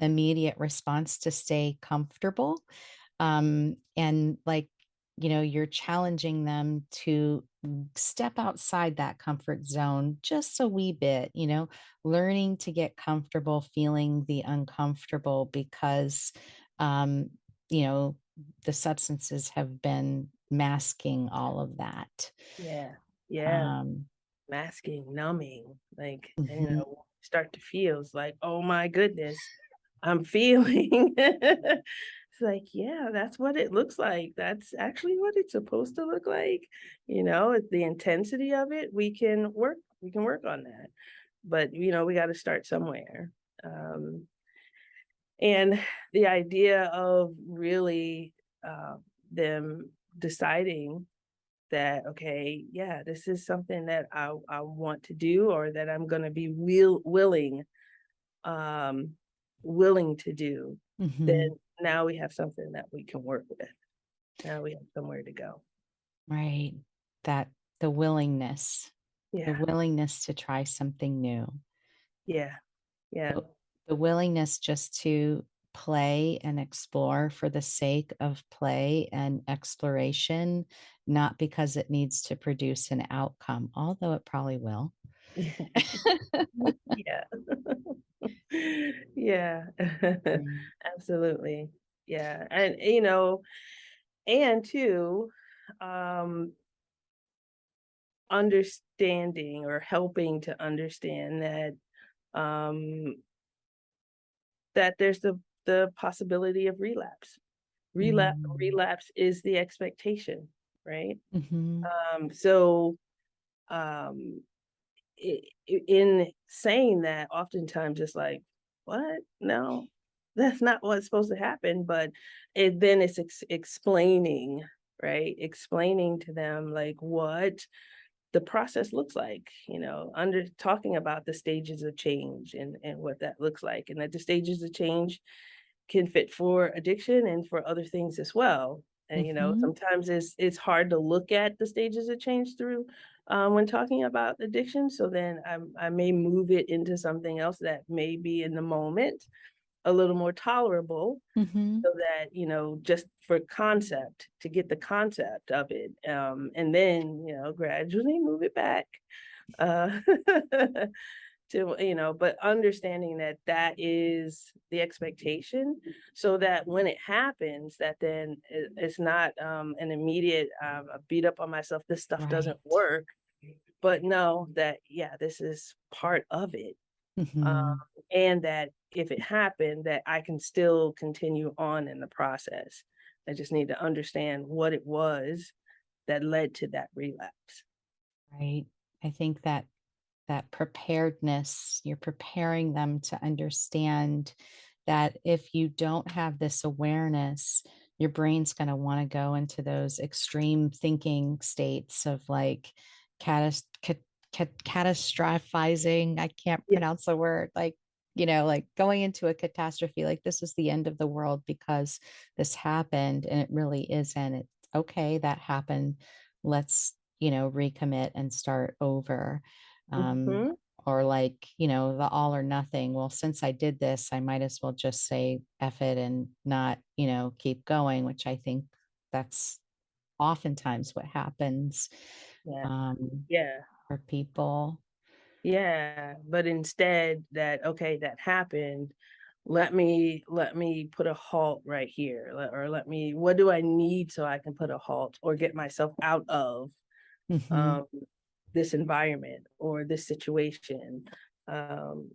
immediate response to stay comfortable. And like, you're challenging them to step outside that comfort zone just a wee bit, learning to get comfortable feeling the uncomfortable because, um, you know, the substances have been masking all of that. yeah, yeah, Um, masking, numbing, like, mhm, start to feel, it's like, oh my goodness, I'm feeling. It's like, yeah, that's what it looks like. That's actually what it's supposed to look like. The intensity of it, we can work on that. But we got to start somewhere. Um, and the idea of really them deciding that, okay, yeah, this is something that I want to do, or that I'm going to be um, willing to do, then mhm, now we have something that we can work with. Now we have somewhere to go. right. That the willingness, the Yeah, willingness to try something new. yeah, yeah, The the willingness just to play and explore for the sake of play and exploration, not because it needs to produce an outcome, although it probably will. yeah, yeah, Right. absolutely. Yeah, and too, um, understanding or helping to understand um, that there's the possibility of relapse. Mm. Relapse is the expectation, right? Mhm. So, um, in saying that, oftentimes it's like, what? No, that's not what's supposed to happen. But then it's explaining, right? Explaining to them like what the process looks like, under talking about the stages of change, and what that looks like, and that the stages of change can fit for addiction and for other things as well. And Mhm. sometimes it's hard to look at the stages of change through, when talking about addiction. So then I may move it into something else that may be in the moment a little more tolerable, Mhm. so that just for concept, to get the concept of it, and then gradually move it back, uh, to but understanding that that is the expectation, so that when it happens, that then it's not an immediate, a beat up on myself, this stuff doesn't Right. work, but know that, yeah, this is part of it, um, Mhm. and that if it happened, that I can still continue on in the process. I just need to understand what it was that led to that relapse. Right. I think that preparedness, you're preparing them to understand that if you don't have this awareness, your brain's going to want to go into those extreme thinking states of like catastrophizing. I can't Yeah. pronounce the word. Like going into a catastrophe, like this is the end of the world because this happened and it really isn't. It's okay, that happened. Let's, recommit and start over. Um, Hmm. or like, the all or nothing. Well, since I did this, I might as well just say F it and not, keep going, which I think that's oftentimes what happens Yeah. um, Yeah. for people. Yeah. But instead that happened, let me put a halt right here. What do I need so I can put a halt or get myself out of Hmm. um this environment or this situation?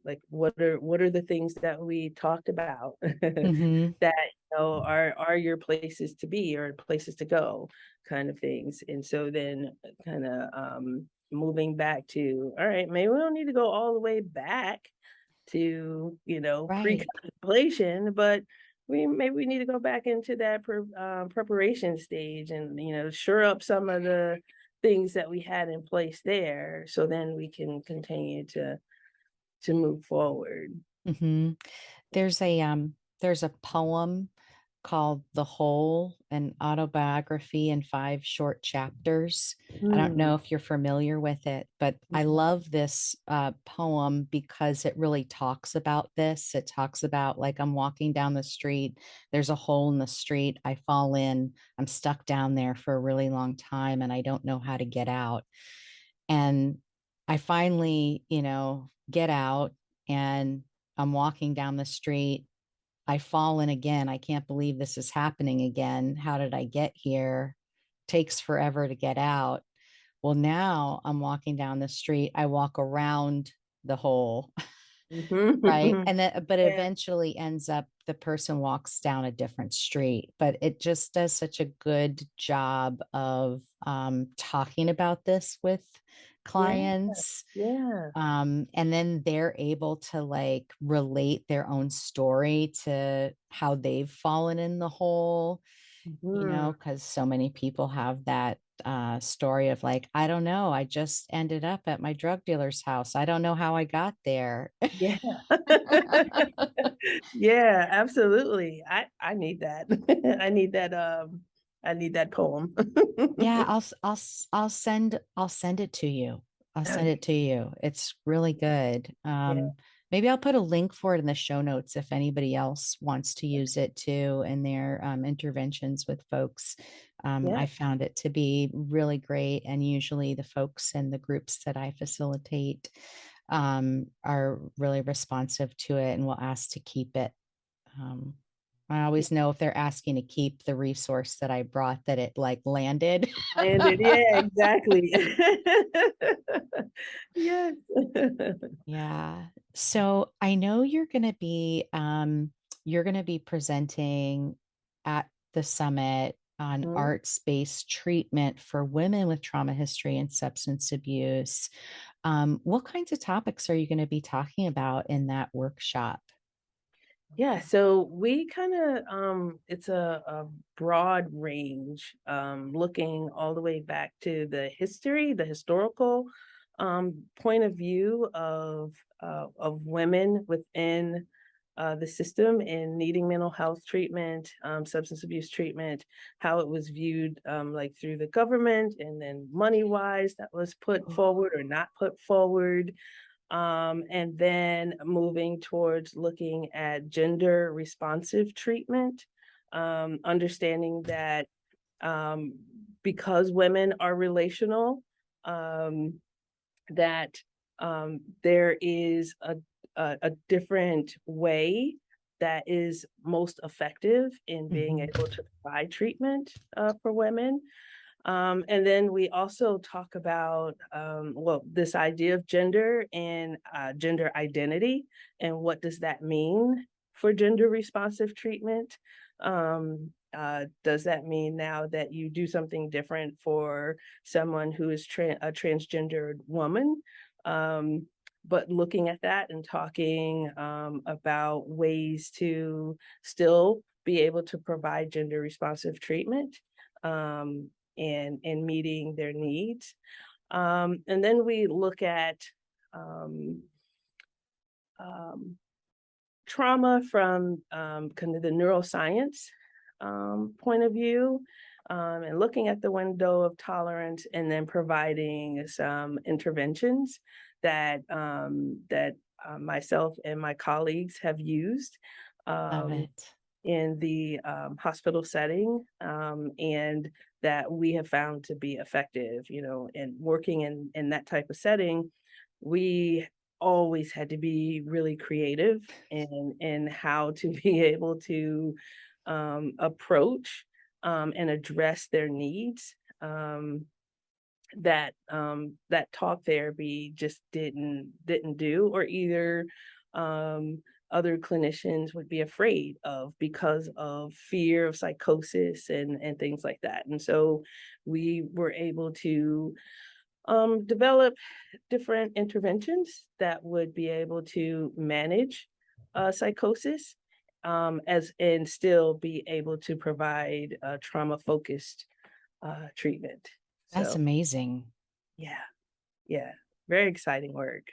Like what are the things that we talked about Hmm. that are your places to be or places to go, kind of things. And so then kind of moving back to, all right, maybe we don't need to go all the way back to Right. pre-contemplation, but we need to go back into that preparation stage and shore up some of the things that we had in place there, so then we can continue to move forward. Hmm. There's a poem called The Whole, an autobiography in 5 short chapters. I don't Hmm. know if you're familiar with it, but I love this poem because it really talks about this. It talks about, like, I'm walking down the street, there's a hole in the street, I fall in, I'm stuck down there for a really long time, and I don't know how to get out. And I finally, get out, and I'm walking down the street. I've fallen again. I can't believe this is happening again. How did I get here? Takes forever to get out. Well, now I'm walking down the street. I walk around the hole, right? Hmm. And then, but Yeah. eventually ends up the person walks down a different street. But it just does such a good job of talking about this with Yeah. clients, Yeah. and then they're able to like relate their own story to how they've fallen in the hole, Hmm. because so many people have that story of like, I don't know, I just ended up at my drug dealer's house. I don't know how I got there. Yeah. Yeah, absolutely. I need that. I need that poem. Yeah, I'll send it to you. I'll send Okay. it to you. It's really good. Yeah. Maybe I'll put a link for it in the show notes if anybody else wants to use it too in their interventions with folks. Yeah. I found it to be really great, and usually the folks in the groups that I facilitate are really responsive to it and will ask to keep it. Um, I always know if they're asking to keep the resource that I brought, that it like landed. Landed. Yeah, exactly. Yes. Yeah. So I know you're going to be presenting at the summit on Mhm. arts-based treatment for women with trauma history and substance abuse. What kinds of topics are you going to be talking about in that workshop? Yeah, so we kind of it's a broad range, looking all the way back to the historical point of view of women within the system in needing mental health treatment, substance abuse treatment, how it was viewed, like through the government, and then money wise that was put forward or not put forward, and then moving towards looking at gender responsive treatment, understanding that um, because women are relational, um, that there is a different way that is most effective in being Mhm. able to provide treatment for women. And then we also talk about, well, this idea of gender and gender identity, and what does that mean for gender responsive treatment? Does that mean now that you do something different for someone who is a transgendered woman? Um, but looking at that and talking about ways to still be able to provide gender responsive treatment. Um, and meeting their needs. And then we look at um, um, trauma from kind of the neuroscience point of view, and looking at the window of tolerance, and then providing some interventions that myself and my colleagues have used Love um, it. in the hospital setting, and that we have found to be effective. And working in that type of setting, we always had to be really creative in how to be able to approach and address their needs. That talk therapy just didn't do, or either um other clinicians would be afraid of because of fear of psychosis and things like that. And so we were able to develop different interventions that would be able to manage psychosis, as and still be able to provide trauma focused treatment. That's So amazing. yeah, yeah, very exciting work.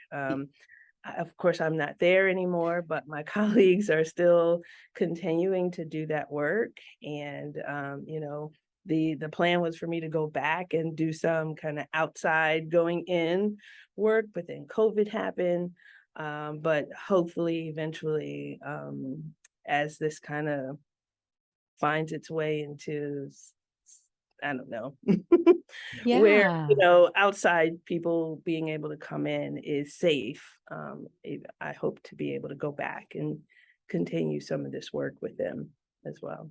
Of course, I'm not there anymore, but my colleagues are still continuing to do that work. And the plan was for me to go back and do some kind of outside going in work, but then COVID happened. But hopefully, eventually, as this kind of finds its way into I don't know, where, Yeah. outside people being able to come in is safe. I hope to be able to go back and continue some of this work with them as well.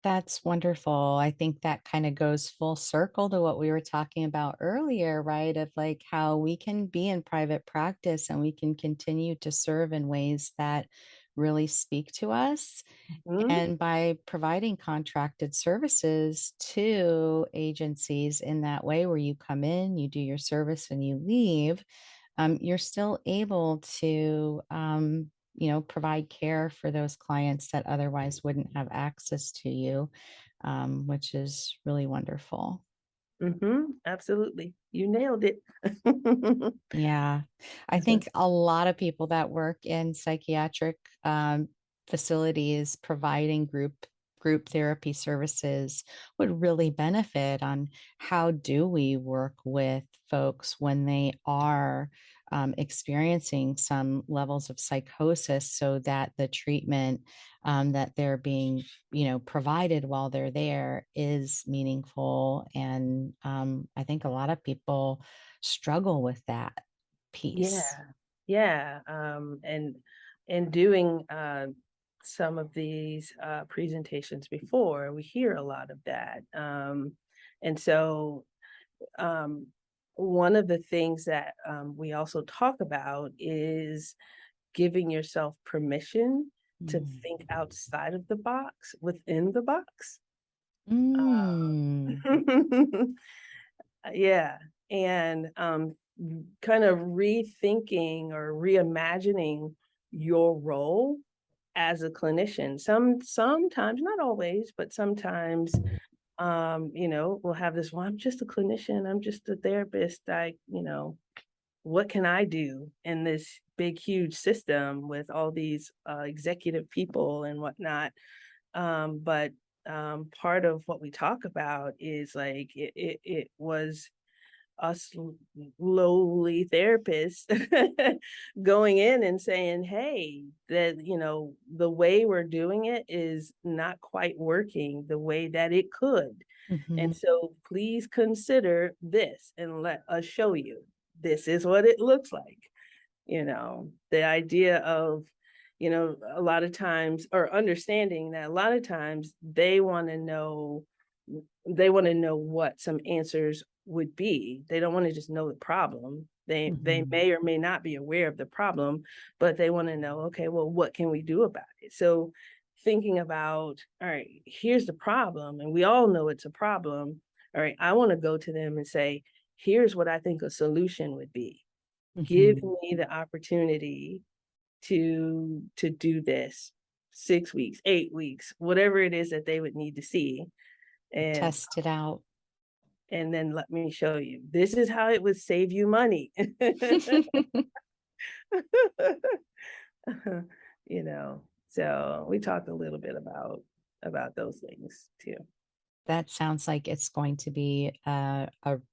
That's wonderful. I think that kind of goes full circle to what we were talking about earlier, right? Of like how we can be in private practice and we can continue to serve in ways that really speak to us. Mhm, And by providing contracted services to agencies in that way, where you come in, you do your service, and you leave, you're still able to, provide care for those clients that otherwise wouldn't have access to you, which is really wonderful. absolutely. You nailed it. Yeah. I think a lot of people that work in psychiatric facilities providing group therapy services would really benefit on how do we work with folks when they are experiencing some levels of psychosis so that the treatment that they're being provided while they're there is meaningful. And I think a lot of people struggle with that piece. Yeah, yeah, and doing some of these presentations before, we hear a lot of that. And so um, one of the things that we also talk about is giving yourself permission to Mm. think outside of the box, within the box. Mm. Yeah, and kind of rethinking or reimagining your role as a clinician. Sometimes, not always, but sometimes, we'll have this, well, I'm just a clinician, I'm just a therapist. What can I do in this big, huge system with all these executive people and whatnot? But part of what we talk about is like it was us lowly therapists going in and saying, hey, that the way we're doing it is not quite working the way that it could. Mhm. And so please consider this and let us show you this is what it looks like. The idea of a lot of times, or understanding that a lot of times they want to know what some answers would be. They don't want to just know the problem. They Mhm. may or may not be aware of the problem, but they want to know, okay, well, what can we do about it? So thinking about, all right, here's the problem, and we all know it's a problem. All right, I want to go to them and say, here's what I think a solution would be. Give Mhm. me the opportunity to do this 6 weeks, 8 weeks, whatever it is that they would need to see, and Test it out. then let me show you. This is how it would save you money. So we talked a little bit about those things too. That sounds like it's going to be a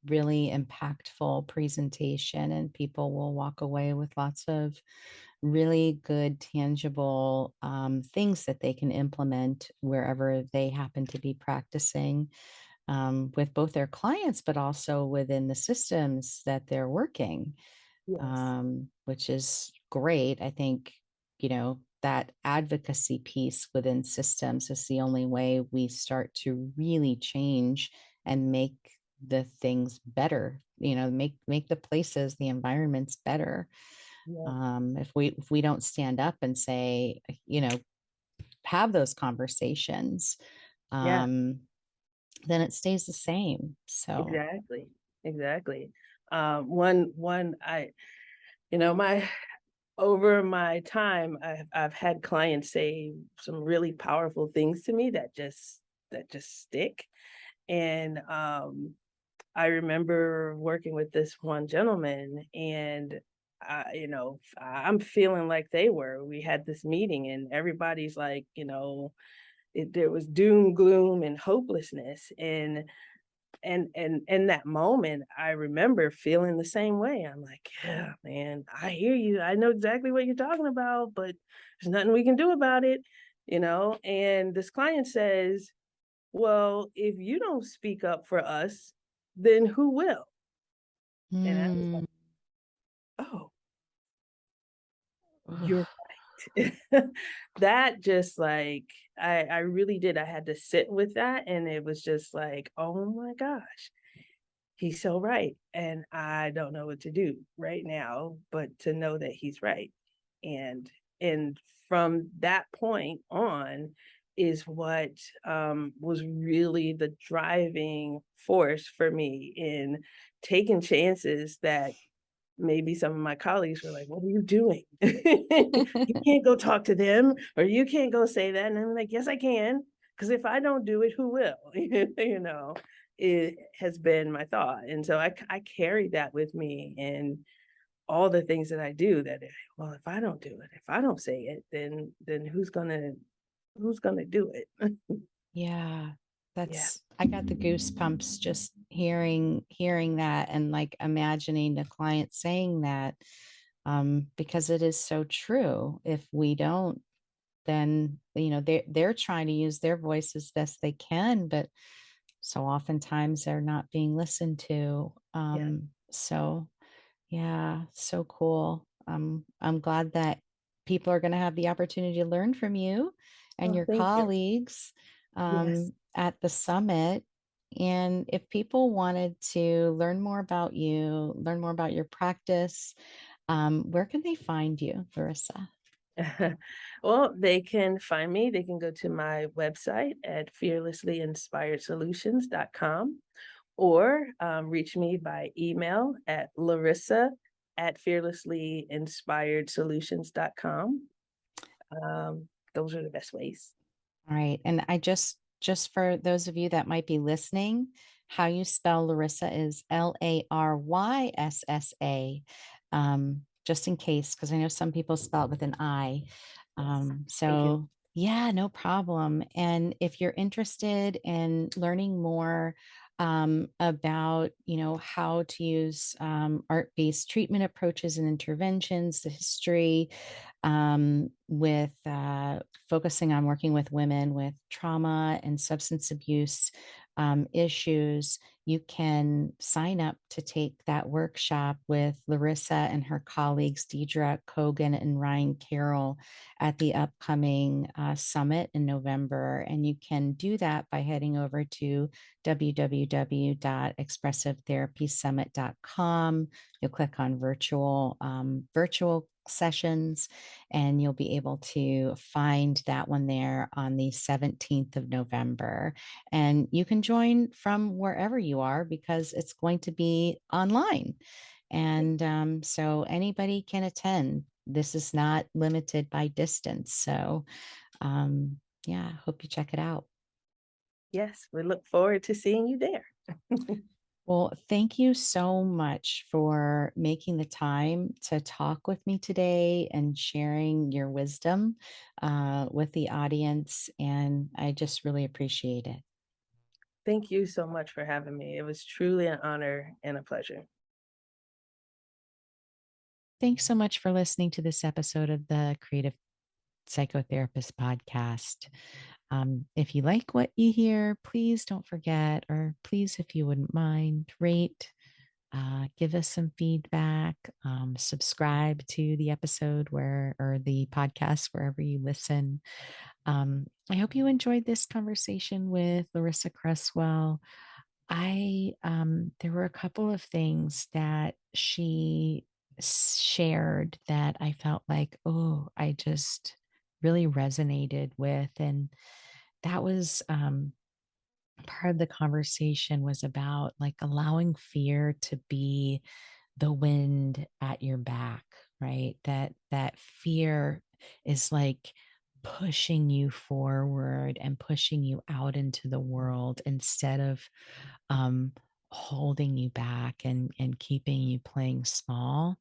really impactful presentation, and people will walk away with lots of really good, tangible things that they can implement wherever they happen to be practicing with both their clients, but also within the systems that they're working, Yes. which is great. I think, that advocacy piece within systems is the only way we start to really change and make the things better, make the places, the environments better. Yeah. If we don't stand up and say, have those conversations, Yeah. um, then it stays the same. So, Exactly. Exactly. One my over my time, I've had clients say some really powerful things to me that just stick. And I remember working with this one gentleman, and I'm feeling like they were. We had this meeting, and everybody's like, there was doom, gloom, and hopelessness. And in that moment, I remember feeling the same way. I'm like, "Yeah, man, I hear you. I know exactly what you're talking about, but there's nothing we can do about it," And this client says, "Well, if you don't speak up for us, then who will?" And I was mm, like, "Oh, you're ugh, right." That just like I really did. I had to sit with that, and it was just like, "Oh my gosh." He's so right, and I don't know what to do right now, but to know that he's right. And and from that point on is what, was really the driving force for me in taking chances that maybe some of my colleagues were like, "What are you doing? You can't go talk to them, or you can't go say that." And I'm like, "Yes, I can, because if I don't do it, who will?" You know, it has been my thought. And so I carry that with me in all the things that I do that, well, if I don't do it, if I don't say it, then who's gonna do it? yeah, Yeah, I got the goosebumps just hearing that and like imagining the client saying that, because it is so true. If we don't, then they're trying to use their voice as best they can, but so oftentimes they're not being listened to. yeah. So yeah, so cool. I'm glad that people are going to have the opportunity to learn from you and Oh, your thank you. colleagues Yes. at the summit. And if people wanted to learn more about you, learn more about your practice, where can they find you, Laryssa? Well, they can find me. They can go to my website at fearlesslyinspiredsolutions.com, or reach me by email at Laryssa at fearlesslyinspiredsolutions.com. Those are the best ways. All right. And just for those of you that might be listening, how you spell Larissa is Laryssa. Just in case, because I know some people spell it with an I. Yes. Thank you. So yeah, no problem. And if you're interested in learning more about, how to use art-based treatment approaches and interventions, the history, with focusing on working with women with trauma and substance abuse issues, you can sign up to take that workshop with Laryssa and her colleagues, Deirdre, Cogan, and Ryan Carrol at the upcoming summit in November. And you can do that by heading over to www.expressivetherapiessummit.com. You'll click on virtual sessions, and you'll be able to find that one there on the 17th of November. And you can join from wherever you are because it's going to be online. And so anybody can attend. This is not limited by distance. So, yeah, hope you check it out. Yes, we look forward to seeing you there. Well, thank you so much for making the time to talk with me today and sharing your wisdom with the audience. And I just really appreciate it. Thank you so much for having me. It was truly an honor and a pleasure. Thanks so much for listening to this episode of the Creative Psychotherapist podcast. If you like what you hear, please don't forget, or please, if you wouldn't mind, rate, give us some feedback, subscribe to the episode or the podcast wherever you listen. I hope you enjoyed this conversation with Laryssa Creswell. There were a couple of things that she shared that I felt like, oh, I just really resonated with. And that was part of the conversation was about like allowing fear to be the wind at your back, right? That fear is like pushing you forward and pushing you out into the world instead of um holding you back and keeping you playing small.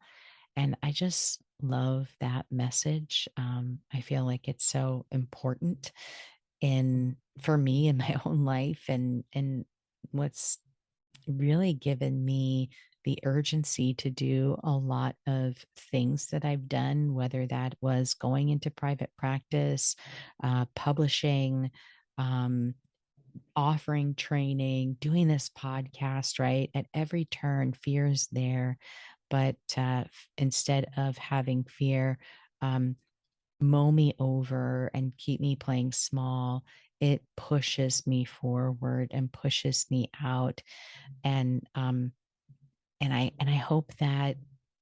And I just love that message. I feel like it's so important in for me in my own life, and what's really given me the urgency to do a lot of things that I've done, whether that was going into private practice, publishing, um, offering training, doing this podcast, right? At every turn, fear is there. But instead of having fear mow me over and keep me playing small, it pushes me forward and pushes me out. And and I hope that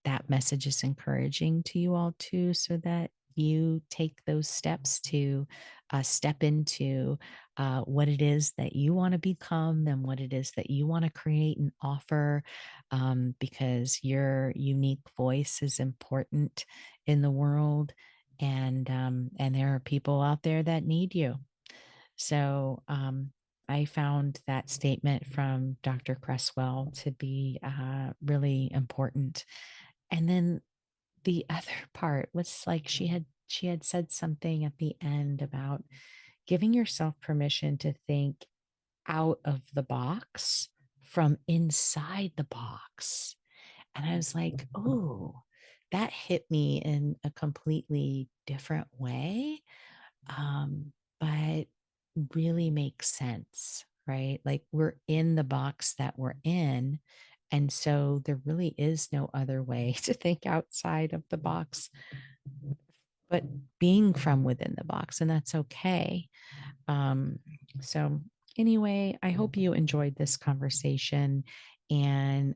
that message is encouraging to you all too, so that you take those steps to step into what it is that you want to become and what it is that you want to create and offer, because your unique voice is important in the world, and there are people out there that need you. So I found that statement from Dr. Cresswell to be really important. And then the other part was like she had said something at the end about giving yourself permission to think out of the box from inside the box. And I was like, oh, that hit me in a completely different way. But really makes sense, right? Like we're in the box that we're in. And so there really is no other way to think outside of the box, but being from within the box, and that's okay. Um, so, anyway, I hope you enjoyed this conversation. And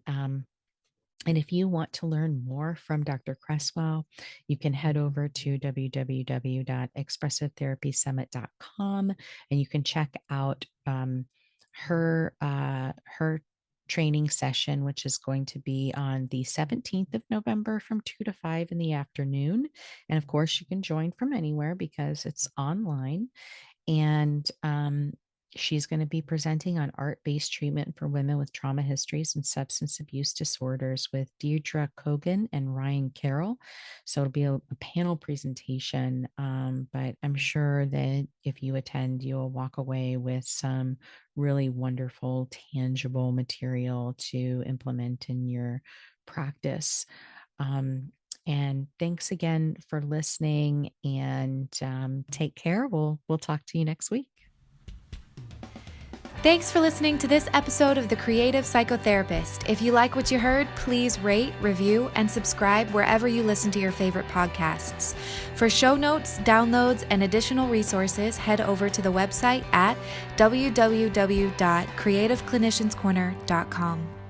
and if you want to learn more from Dr. Cresswell, you can head over to www.expressivetherapiessummit.com and you can check out her training session, which is going to be on the 17th of November from 2 to 5 in the afternoon. And of course, you can join from anywhere because it's online. And she's going to be presenting on art-based treatment for women with trauma histories and substance abuse disorders with Deirdre Cogan and Carrol. So it'll be a panel presentation, but I'm sure that if you attend, you'll walk away with some really wonderful, tangible material to implement in your practice. Um, and thanks again for listening, and take care. We'll talk to you next week. Thanks for listening to this episode of The Creative Psychotherapist. If you like what you heard, please rate, review, and subscribe wherever you listen to your favorite podcasts. For show notes, downloads, and additional resources, head over to the website at www.creativeclinicianscorner.com.